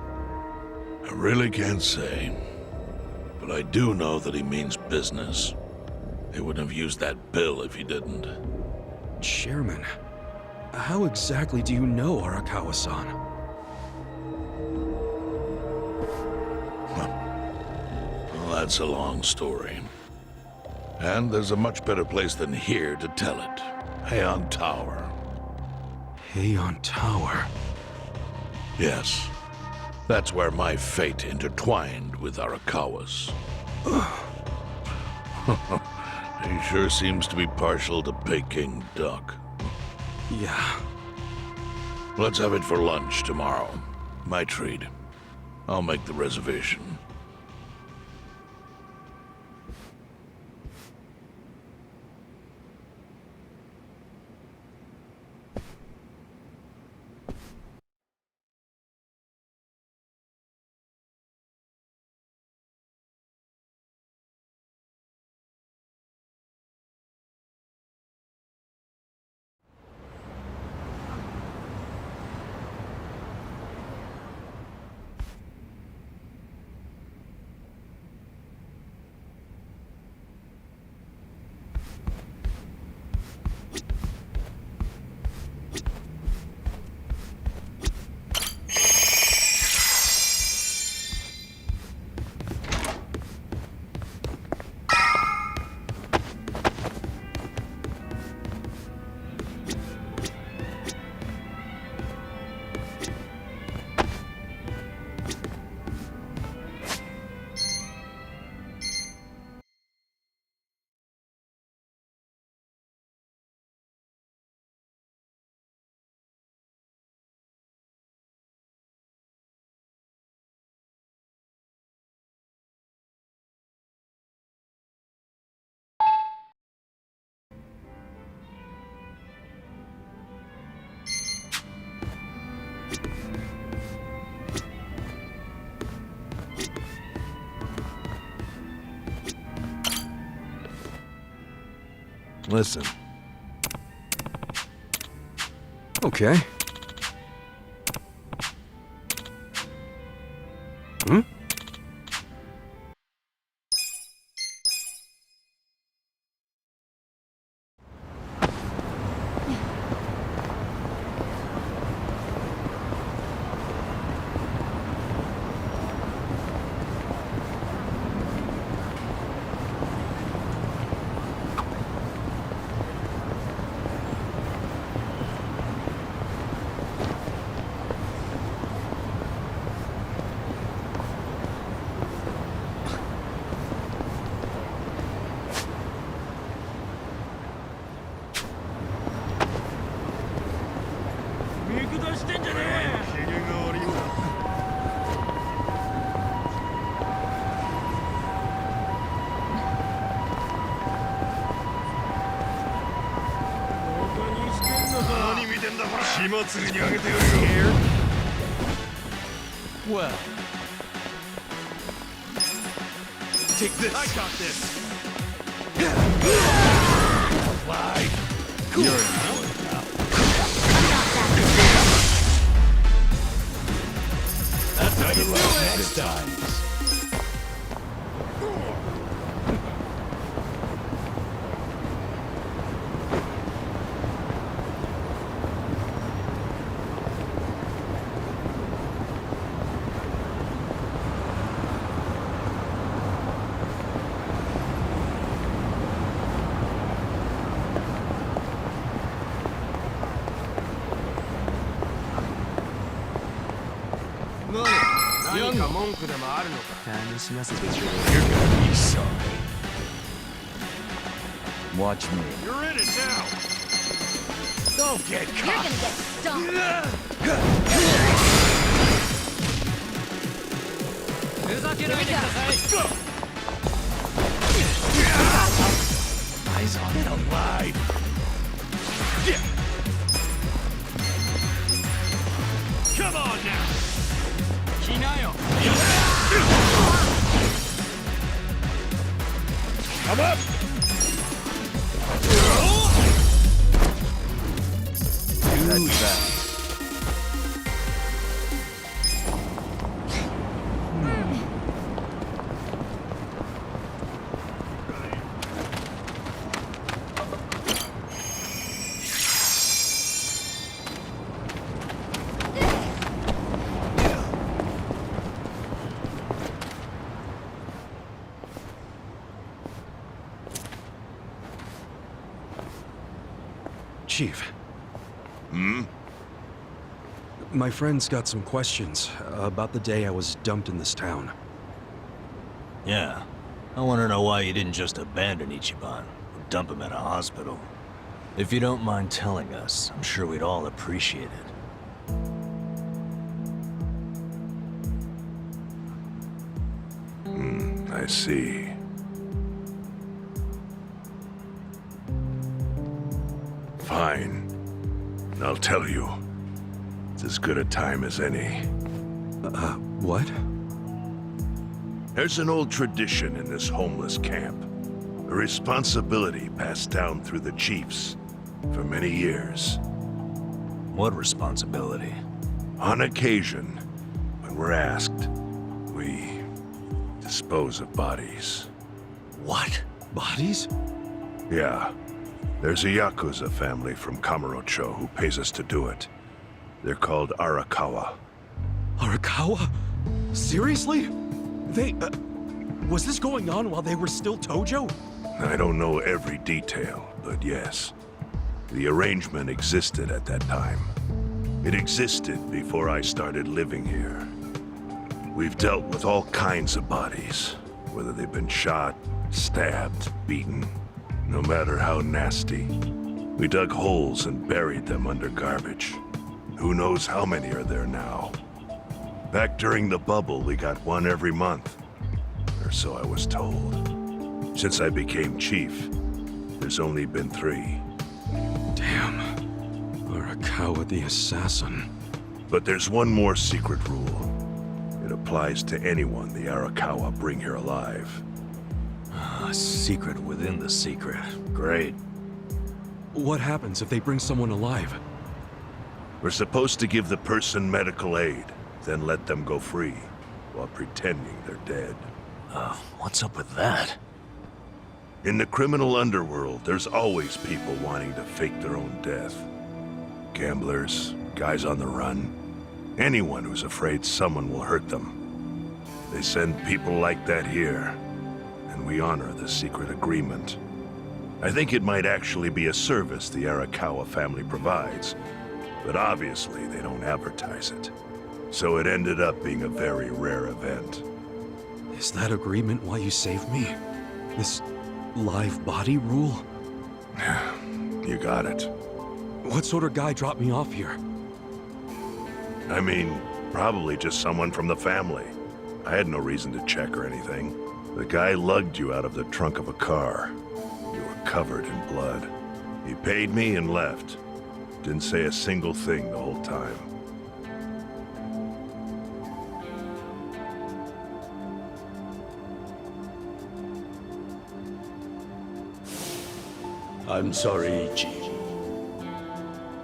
I really can't say. But I do know that he means business. He wouldn't have used that bill if he didn't. Chairman, how exactly do you know Arakawa-san? Well, that's a long story. And there's a much better place than here to tell it. Heian Tower. Heian Tower? Yes. That's where my fate intertwined with Arakawa's. He sure seems to be partial to Peking duck. Yeah. Let's have it for lunch tomorrow. My treat. I'll make the reservation. Listen. Okay. Hmm? Well. Take this. I got this. You're in now. That's how you do it next time. Watch me. You're in it now. Don't get You're gonna get stumped. Here we go. Eyes on Get alive. Come on now. Come up. That's that. Chief. Hmm? My friend's got some questions about the day I was dumped in this town. Yeah. I want to know why you didn't just abandon Ichiban or dump him at a hospital. If you don't mind telling us, I'm sure we'd all appreciate it. I see. Fine. I'll tell you. It's as good a time as any. What? There's an old tradition in this homeless camp. A responsibility passed down through the chiefs for many years. What responsibility? On occasion, when we're asked, we dispose of bodies. What? Bodies? Yeah. There's a Yakuza family from Kamurocho who pays us to do it. They're called Arakawa. Arakawa? Seriously? They, was this going on while they were still Tojo? I don't know every detail, but yes. The arrangement existed at that time. It existed before I started living here. We've dealt with all kinds of bodies, whether they've been shot, stabbed, beaten, no matter how nasty. We dug holes and buried them under garbage. Who knows how many are there now? Back during the bubble, we got one every month. Or so I was told. Since I became chief, there's only been 3. Damn. Arakawa the assassin. But there's one more secret rule. It applies to anyone the Arakawa bring here alive. A secret within the secret. Great. What happens if they bring someone alive? We're supposed to give the person medical aid, then let them go free, while pretending they're dead. What's up with that? In the criminal underworld, there's always people wanting to fake their own death. Gamblers, guys on the run, anyone who's afraid someone will hurt them. They send people like that here, and we honor the secret agreement. I think it might actually be a service the Arakawa family provides, but obviously they don't advertise it. So it ended up being a very rare event. Is that agreement why you saved me? This live body rule? You got it. What sort of guy dropped me off here? I mean, probably just someone from the family. I had no reason to check or anything. The guy lugged you out of the trunk of a car. You were covered in blood. He paid me and left. Didn't say a single thing the whole time. I'm sorry, Ichi.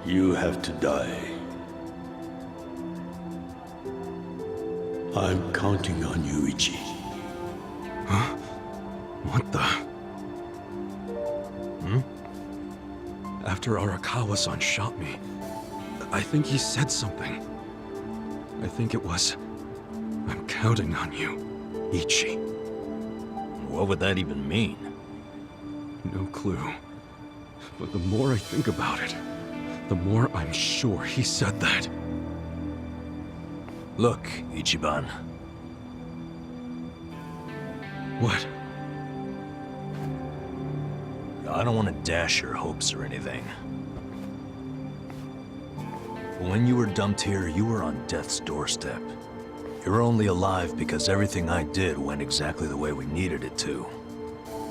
You have to die. I'm counting on you, Ichi. Huh? What the? After Arakawa-san shot me, I think he said something. I think it was, I'm counting on you, Ichi. What would that even mean? No clue. But the more I think about it, the more I'm sure he said that. Look, Ichiban. What? I don't want to dash your hopes or anything. But when you were dumped here, you were on death's doorstep. You were only alive because everything I did went exactly the way we needed it to.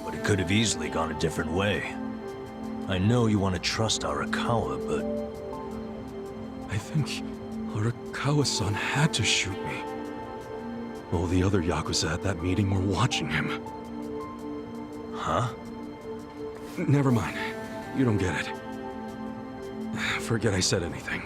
But it could have easily gone a different way. I know you want to trust Arakawa, but... I think Arakawa-san had to shoot me. All the other Yakuza at that meeting were watching him. Huh? Never mind. You don't get it. Forget I said anything.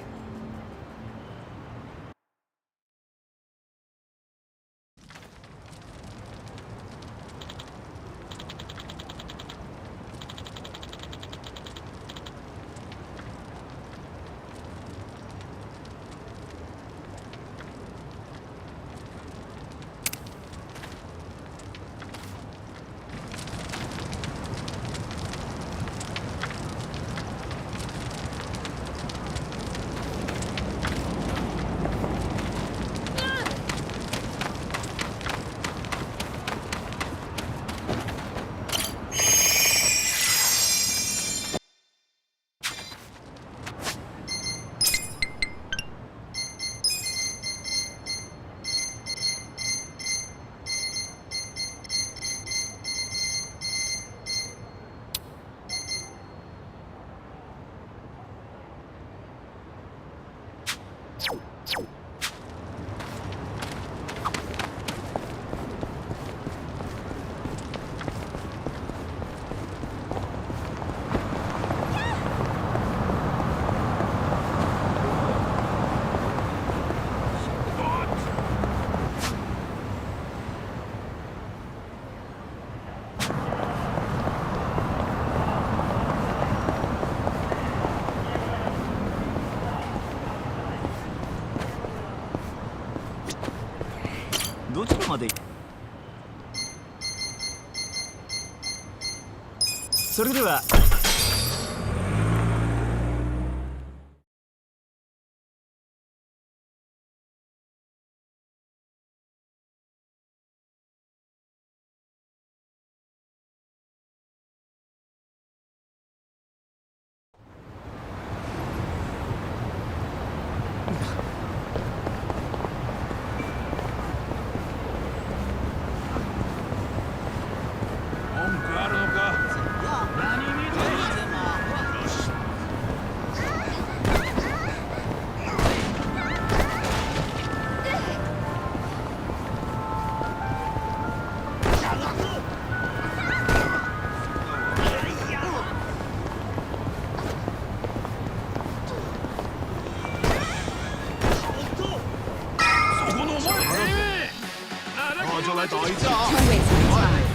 Don't waste my time.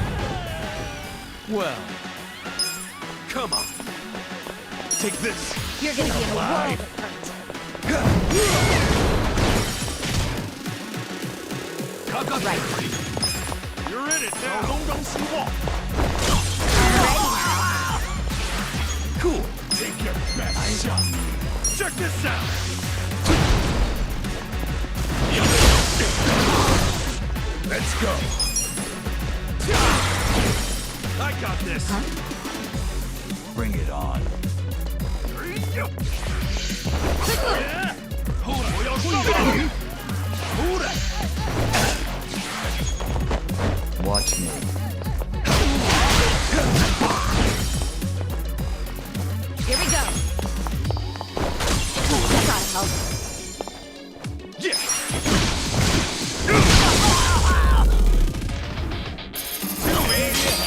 Well, come on. Take this. You're gonna be in a world of hurt. Right. You're in it now. Cool. Take your best shot. Check this out. Let's go. I got this. Huh? Bring it on. Watch me. Here we go. I gotta help.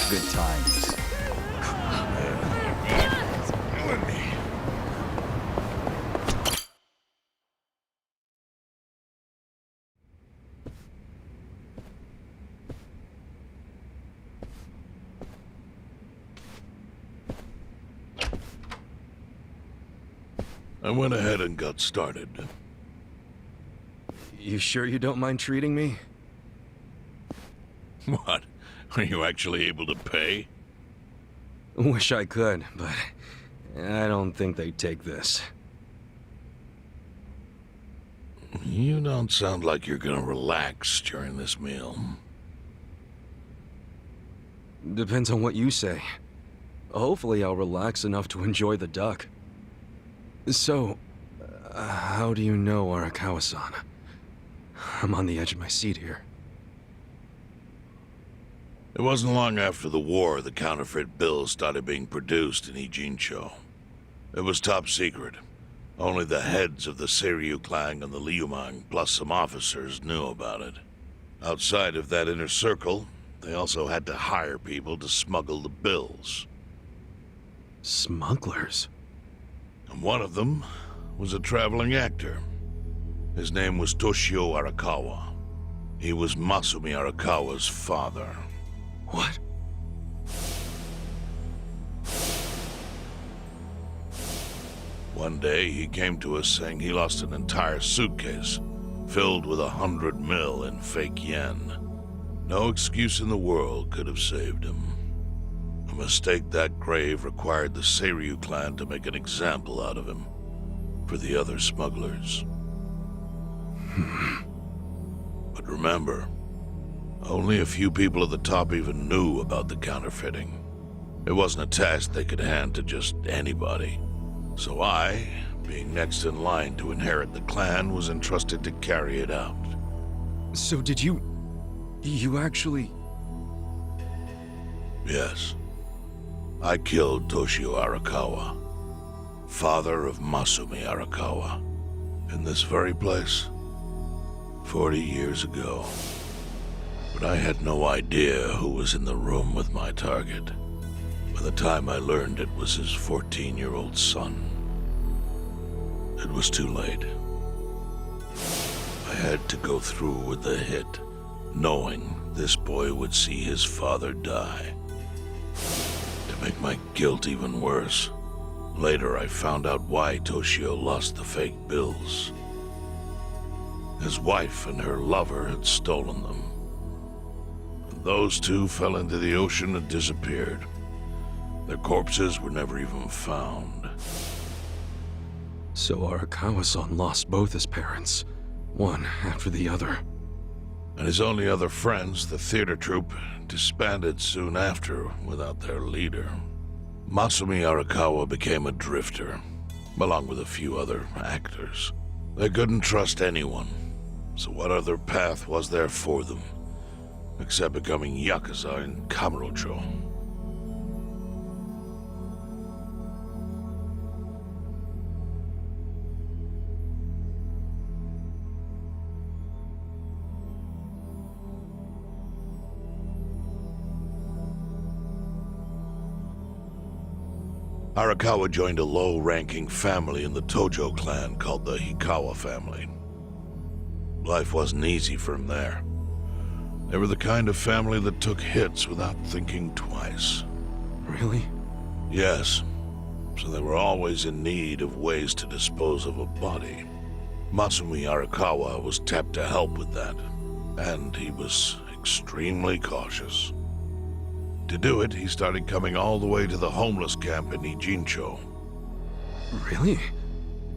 Good times. I went ahead and got started. You sure you don't mind treating me? What? Are you actually able to pay? Wish I could, but I don't think they'd take this. You don't sound like you're gonna relax during this meal. Depends on what you say. Hopefully I'll relax enough to enjoy the duck. So, how do you know Arakawa-san? I'm on the edge of my seat here. It wasn't long after the war the counterfeit bills started being produced in Ijincho. It was top secret. Only the heads of the Seiryu clan and the Liumang, plus some officers, knew about it. Outside of that inner circle, they also had to hire people to smuggle the bills. Smugglers? And one of them was a traveling actor. His name was Toshio Arakawa. He was Masumi Arakawa's father. What? One day, he came to us saying he lost an entire suitcase filled with 100 mil in fake yen. No excuse in the world could have saved him. A mistake that grave required the Seiryu clan to make an example out of him for the other smugglers. But remember, only a few people at the top even knew about the counterfeiting. It wasn't a task they could hand to just anybody. So I, being next in line to inherit the clan, was entrusted to carry it out. So did you actually... Yes. I killed Toshio Arakawa, father of Masumi Arakawa, in this very place, 40 years ago. But I had no idea who was in the room with my target. By the time I learned it was his 14-year-old son, it was too late. I had to go through with the hit, knowing this boy would see his father die. To make my guilt even worse, later I found out why Toshio lost the fake bills. His wife and her lover had stolen them. And those two fell into the ocean and disappeared. Their corpses were never even found. So Arakawa-san lost both his parents, one after the other. And his only other friends, the theater troupe, disbanded soon after without their leader. Masumi Arakawa became a drifter, along with a few other actors. They couldn't trust anyone, so what other path was there for them, except becoming Yakuza in Kamurocho? Arakawa joined a low-ranking family in the Tojo clan called the Hikawa family. Life wasn't easy for him there. They were the kind of family that took hits without thinking twice. Really? Yes. So they were always in need of ways to dispose of a body. Masumi Arakawa was tapped to help with that, and he was extremely cautious. To do it, he started coming all the way to the homeless camp in Ijincho. Really?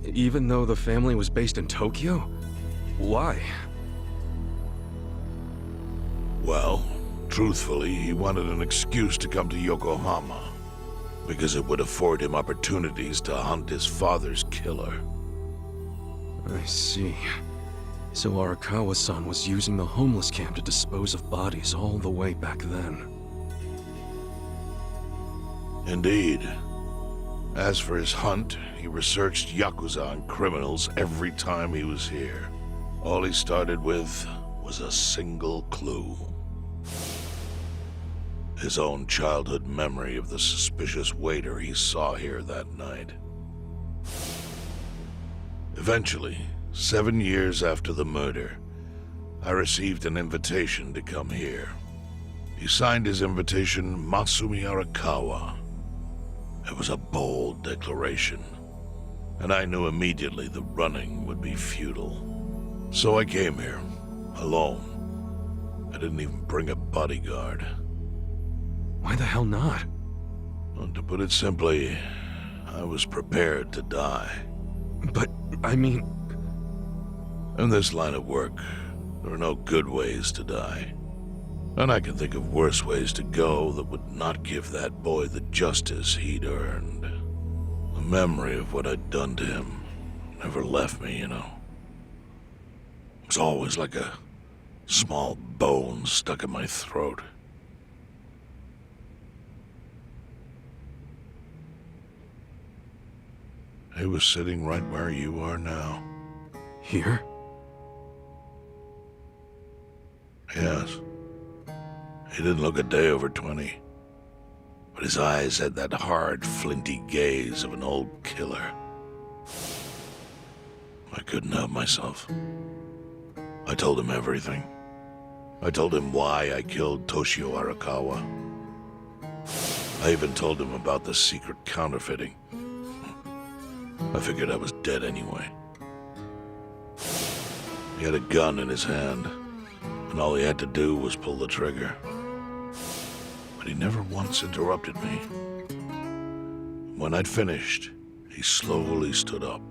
Even though the family was based in Tokyo? Why? Well, truthfully, he wanted an excuse to come to Yokohama, because it would afford him opportunities to hunt his father's killer. I see. So Arakawa-san was using the homeless camp to dispose of bodies all the way back then. Indeed. As for his hunt, he researched Yakuza and criminals every time he was here. All he started with was a single clue. His own childhood memory of the suspicious waiter he saw here that night. Eventually, 7 years after the murder, I received an invitation to come here. He signed his invitation Masumi Arakawa. It was a bold declaration, and I knew immediately the running would be futile. So I came here, alone. I didn't even bring a bodyguard. Why the hell not? Well, to put it simply, I was prepared to die. But, I mean... In this line of work, there are no good ways to die. And I can think of worse ways to go that would not give that boy the justice he'd earned. The memory of what I'd done to him never left me, you know. It was always like a small bone stuck in my throat. He was sitting right where you are now. Here? Yes. He didn't look a day over 20. But his eyes had that hard, flinty gaze of an old killer. I couldn't help myself. I told him everything. I told him why I killed Toshio Arakawa. I even told him about the secret counterfeiting. I figured I was dead anyway. He had a gun in his hand, and all he had to do was pull the trigger. But he never once interrupted me. When I'd finished, he slowly stood up.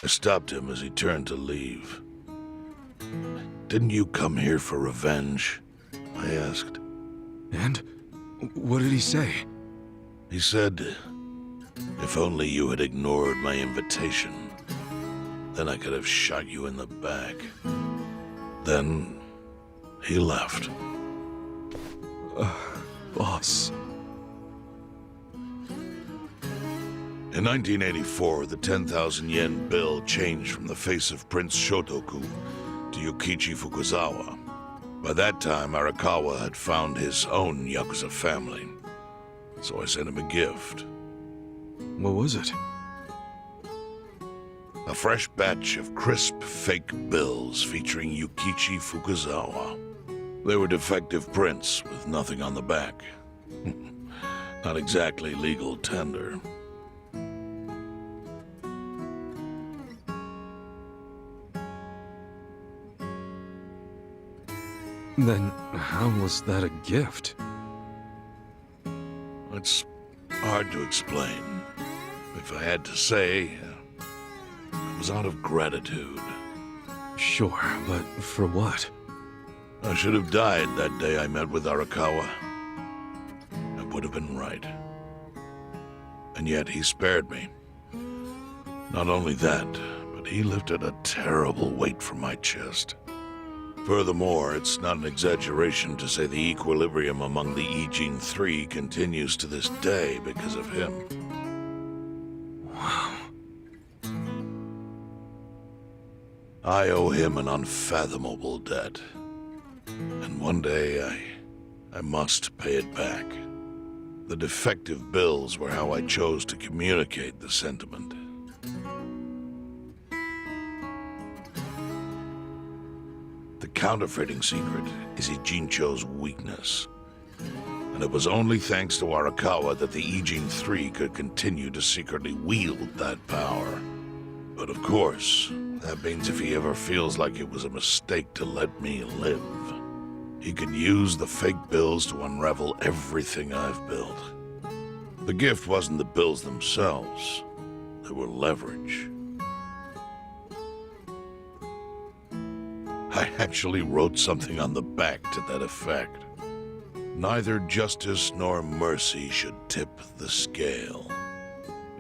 I stopped him as he turned to leave. Didn't you come here for revenge? I asked. And? What did he say? He said, if only you had ignored my invitation, then I could have shot you in the back. Then he left. Boss. In 1984, the 10,000 yen bill changed from the face of Prince Shotoku to Yukichi Fukuzawa. By that time, Arakawa had found his own Yakuza family, so I sent him a gift. What was it? A fresh batch of crisp, fake bills featuring Yukichi Fukuzawa. They were defective prints with nothing on the back. Not exactly legal tender. Then how was that a gift? It's hard to explain. If I had to say, it was out of gratitude. Sure, but for what? I should have died that day I met with Arakawa. I would have been right. And yet he spared me. Not only that, but he lifted a terrible weight from my chest. Furthermore, it's not an exaggeration to say the equilibrium among the Ijin Three continues to this day because of him. Wow. I owe him an unfathomable debt. And one day, I must pay it back. The defective bills were how I chose to communicate the sentiment. The counterfeiting secret is Ijincho's weakness. And it was only thanks to Arakawa that the Ijin Three could continue to secretly wield that power. But of course, that means if he ever feels like it was a mistake to let me live, he could use the fake bills to unravel everything I've built. The gift wasn't the bills themselves. They were leverage. I actually wrote something on the back to that effect. Neither justice nor mercy should tip the scale.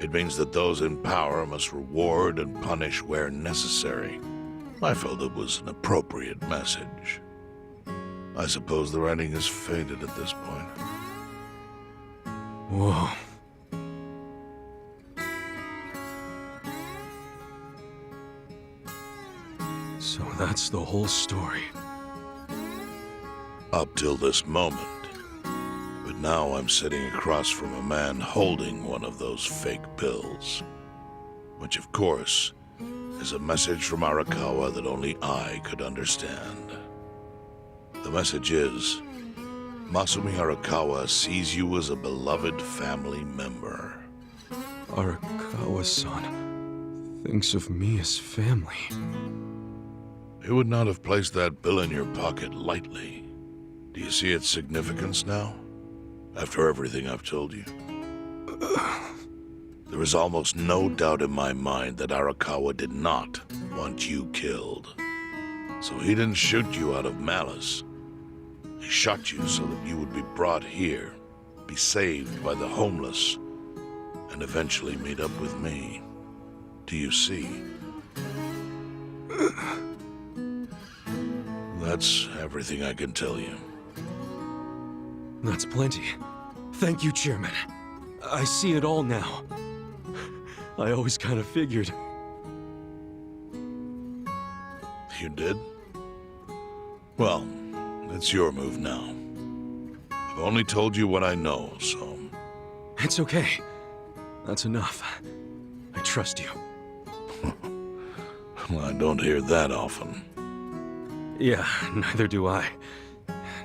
It means that those in power must reward and punish where necessary. I felt it was an appropriate message. I suppose the writing is faded at this point. Whoa. So that's the whole story. Up till this moment. But now I'm sitting across from a man holding one of those fake bills. Which, of course, is a message from Arakawa that only I could understand. The message is, Masumi Arakawa sees you as a beloved family member. Arakawa-san thinks of me as family. He would not have placed that bill in your pocket lightly. Do you see its significance now? After everything I've told you? There is almost no doubt in my mind that Arakawa did not want you killed. So he didn't shoot you out of malice. He shot you so that you would be brought here, be saved by the homeless, and eventually meet up with me. Do you see? That's everything I can tell you. That's plenty. Thank you, Chairman. I see it all now. I always kind of figured. You did? Well, it's your move now. I've only told you what I know, so... It's okay. That's enough. I trust you. Well, I don't hear that often. Yeah, neither do I.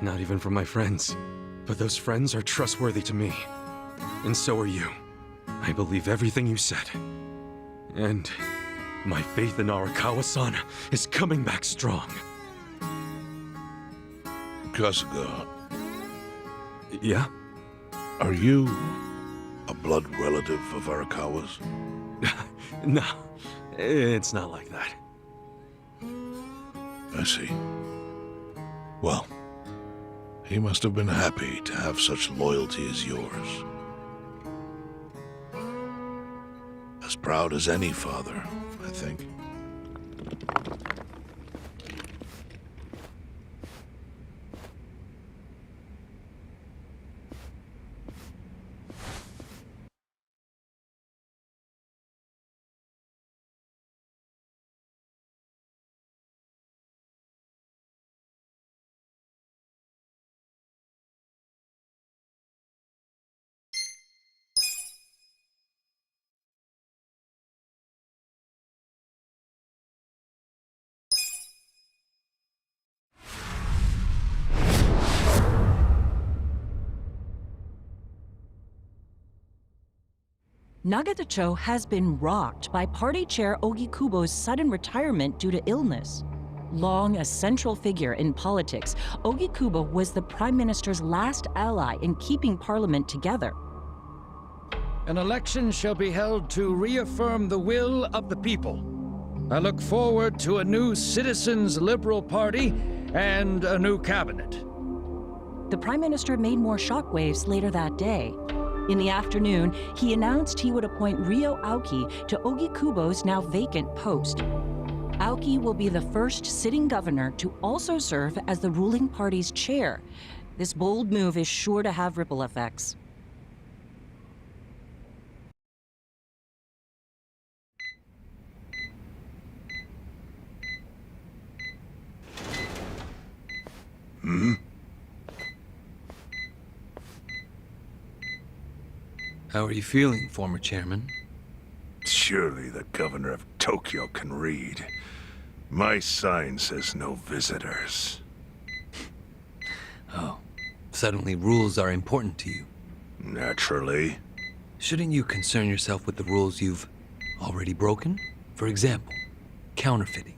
Not even from my friends. But those friends are trustworthy to me. And so are you. I believe everything you said. And my faith in Arakawa-san is coming back strong. Kasuga, Yeah? are you a blood relative of Arakawa's? No. It's not like that. I see. Well, he must have been happy to have such loyalty as yours. As proud as any father, I think. Nagatacho has been rocked by party chair Ogikubo's sudden retirement due to illness. Long a central figure in politics, Ogikubo was the Prime Minister's last ally in keeping Parliament together. An election shall be held to reaffirm the will of the people. I look forward to a new Citizens' Liberal Party and a new cabinet. The Prime Minister made more shockwaves later that day. In the afternoon, he announced he would appoint Ryo Aoki to Ogikubo's now vacant post. Aoki will be the first sitting governor to also serve as the ruling party's chair. This bold move is sure to have ripple effects. How are you feeling, former chairman? Surely the governor of Tokyo can read. My sign says no visitors. Oh, suddenly rules are important to you. Naturally. Shouldn't you concern yourself with the rules you've already broken? For example, counterfeiting.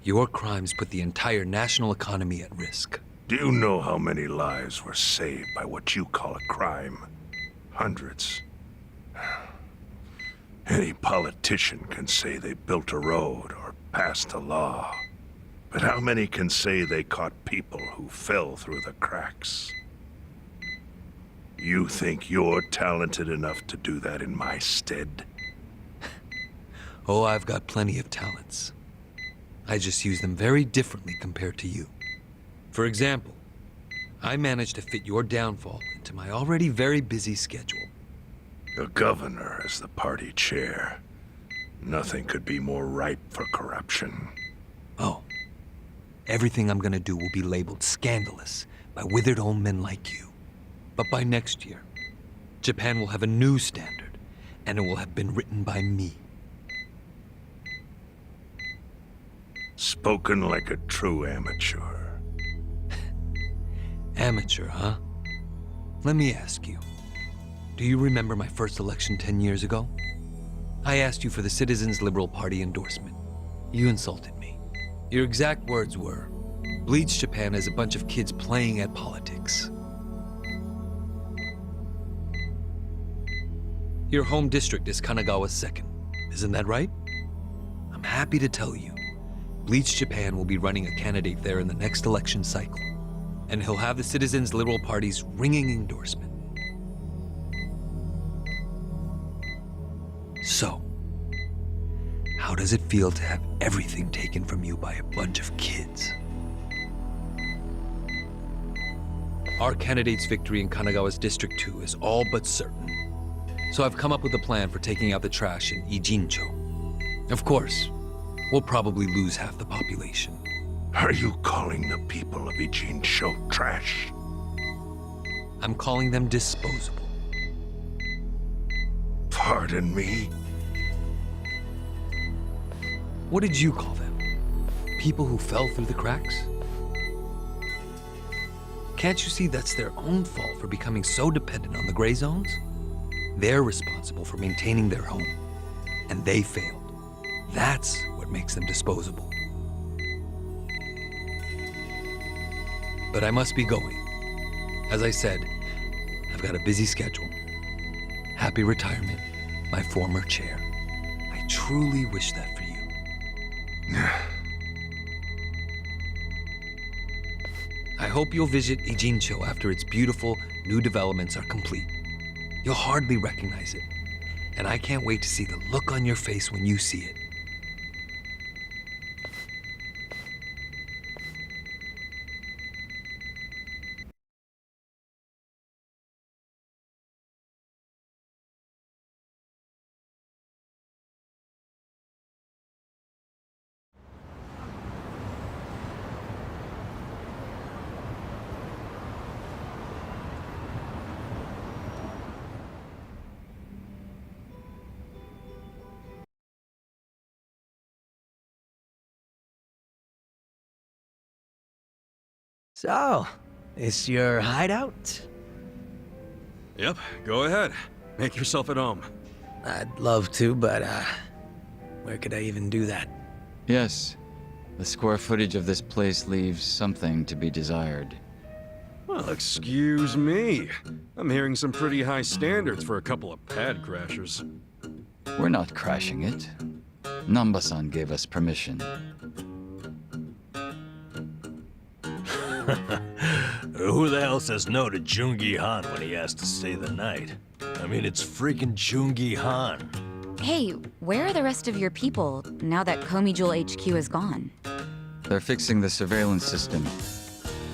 Your crimes put the entire national economy at risk. Do you know how many lives were saved by what you call a crime? Hundreds. Any politician can say they built a road or passed a law. But how many can say they caught people who fell through the cracks? You think you're talented enough to do that in my stead? Oh, I've got plenty of talents. I just use them very differently compared to you. For example, I managed to fit your downfall into my already very busy schedule. The governor is the party chair. Nothing could be more ripe for corruption. Oh, everything I'm gonna do will be labeled scandalous by withered old men like you. But by next year, Japan will have a new standard, and it will have been written by me. Spoken like a true amateur. Amateur, huh? Let me ask you. Do you remember my first election 10 years ago? I asked you for the Citizens' Liberal Party endorsement. You insulted me. Your exact words were, "Bleach Japan is a bunch of kids playing at politics." Your home district is Kanagawa's second. Isn't that right? I'm happy to tell you, Bleach Japan will be running a candidate there in the next election cycle. And he'll have the Citizens' Liberal Party's ringing endorsement. So, how does it feel to have everything taken from you by a bunch of kids? Our candidate's victory in Kanagawa's District 2 is all but certain. So I've come up with a plan for taking out the trash in Ijincho. Of course, we'll probably lose half the population. Are you calling the people of Ijincho trash? I'm calling them disposable. Pardon me? What did you call them? People who fell through the cracks? Can't you see that's their own fault for becoming so dependent on the gray zones? They're responsible for maintaining their home, and they failed. That's what makes them disposable. But I must be going. As I said, I've got a busy schedule. Happy retirement, my former chair. I truly wish that for you. I hope you'll visit Ijincho after its beautiful new developments are complete. You'll hardly recognize it, and I can't wait to see the look on your face when you see it. So, is your hideout? Yep, go ahead. Make yourself at home. I'd love to, but, where could I even do that? Yes. The square footage of this place leaves something to be desired. Well, excuse me. I'm hearing some pretty high standards for a couple of pad crashers. We're not crashing it. Nanba-san gave us permission. Who the hell says no to Jungi Han when he asks to stay the night? I mean, it's freaking Jungi Han. Hey, where are the rest of your people now that Komijul HQ is gone? They're fixing the surveillance system.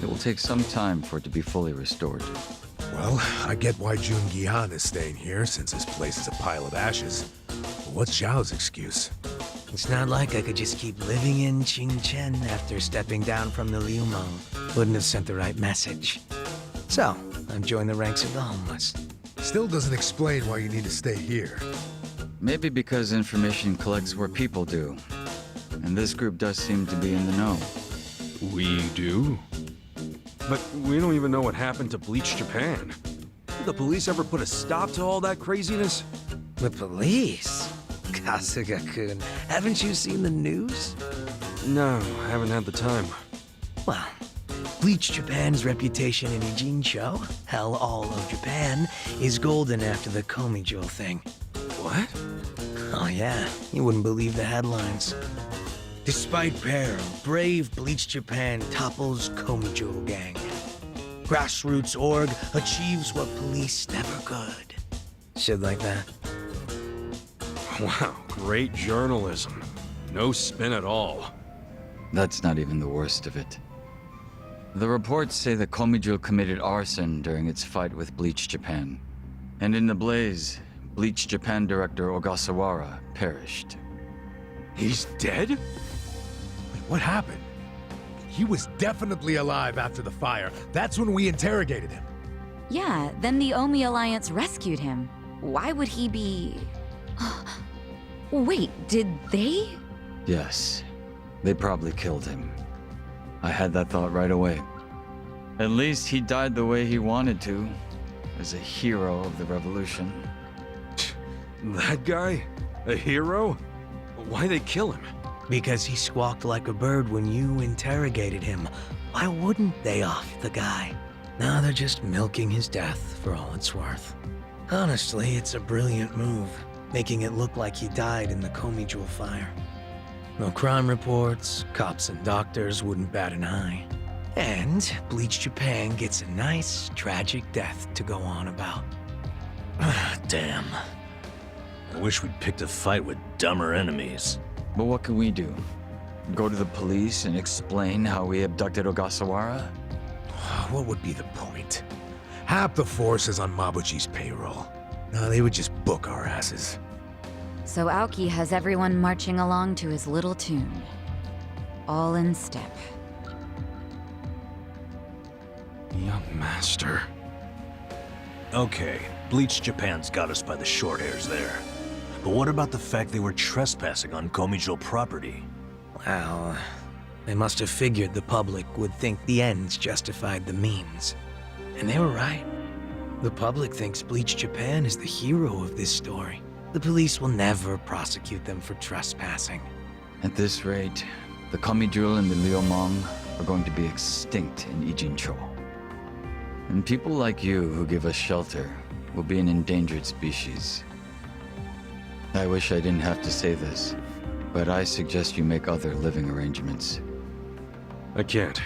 It will take some time for it to be fully restored. Well, I get why Jungi Han is staying here, since this place is a pile of ashes. But what's Zhao's excuse? It's not like I could just keep living in Qingchen after stepping down from the Liumang. Wouldn't have sent the right message. So, I've joined the ranks of the homeless. Still doesn't explain why you need to stay here. Maybe because information collects where people do. And this group does seem to be in the know. We do? But we don't even know what happened to Bleach Japan. Did the police ever put a stop to all that craziness? The police? Kasuga-kun, haven't you seen the news? No, I haven't had the time. Well, Bleach Japan's reputation in Ijincho, hell, all of Japan, is golden after the Komijul thing. What? Oh yeah, you wouldn't believe the headlines. Despite peril, brave Bleach Japan topples Komijul gang. Grassroots org achieves what police never could. Shit like that. Wow, great journalism. No spin at all. That's not even the worst of it. The reports say the Komijul committed arson during its fight with Bleach Japan. And in the blaze, Bleach Japan director Ogasawara perished. He's dead? Wait, what happened? He was definitely alive after the fire. That's when we interrogated him. Yeah, then the Omi Alliance rescued him. Why would he be... Wait, did they? Yes, they probably killed him. I had that thought right away. At least he died the way he wanted to, as a hero of the revolution. That guy? A hero? Why'd they kill him? Because he squawked like a bird when you interrogated him. Why wouldn't they off the guy? Now they're just milking his death for all it's worth. Honestly, it's a brilliant move, making it look like he died in the Komijul fire. No crime reports, cops and doctors wouldn't bat an eye. And Bleach Japan gets a nice, tragic death to go on about. Damn. I wish we'd picked a fight with dumber enemies. But what can we do? Go to the police and explain how we abducted Ogasawara? What would be the point? Half the force is on Mabuchi's payroll. No, they would just book our asses. So Aoki has everyone marching along to his little tune. All in step. Young master. Okay, Bleach Japan's got us by the short hairs there. But what about the fact they were trespassing on Komijul property? Well, they must have figured the public would think the ends justified the means. And they were right. The public thinks Bleach Japan is the hero of this story. The police will never prosecute them for trespassing. At this rate, the Komijul and the Liumang are going to be extinct in Ijincho. And people like you who give us shelter will be an endangered species. I wish I didn't have to say this, but I suggest you make other living arrangements. I can't.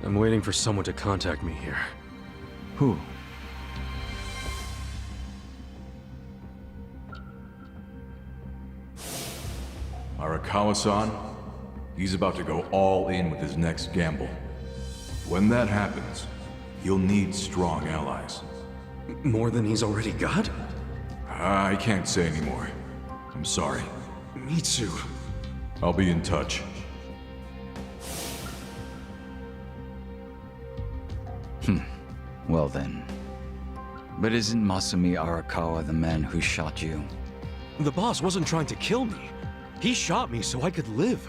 I'm waiting for someone to contact me here. Who? Arakawa-san? He's about to go all in with his next gamble. When that happens, he'll need strong allies. More than he's already got? I can't say anymore. I'm sorry. Me too. I'll be in touch. Well then. But isn't Masumi Arakawa the man who shot you? The boss wasn't trying to kill me. He shot me so I could live.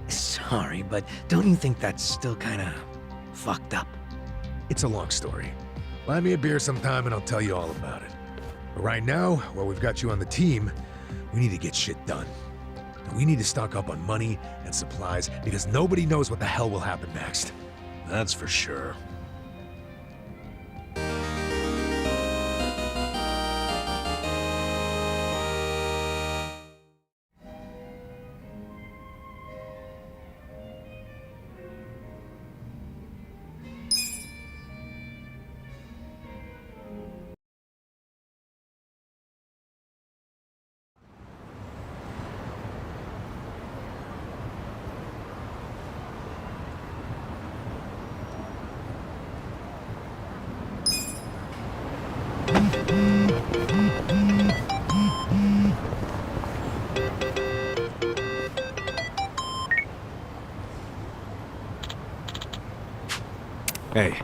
Sorry, but don't you think that's still kinda fucked up? It's a long story. Buy me a beer sometime and I'll tell you all about it. But right now, while we've got you on the team, we need to get shit done. And we need to stock up on money and supplies because nobody knows what the hell will happen next. That's for sure. Hey,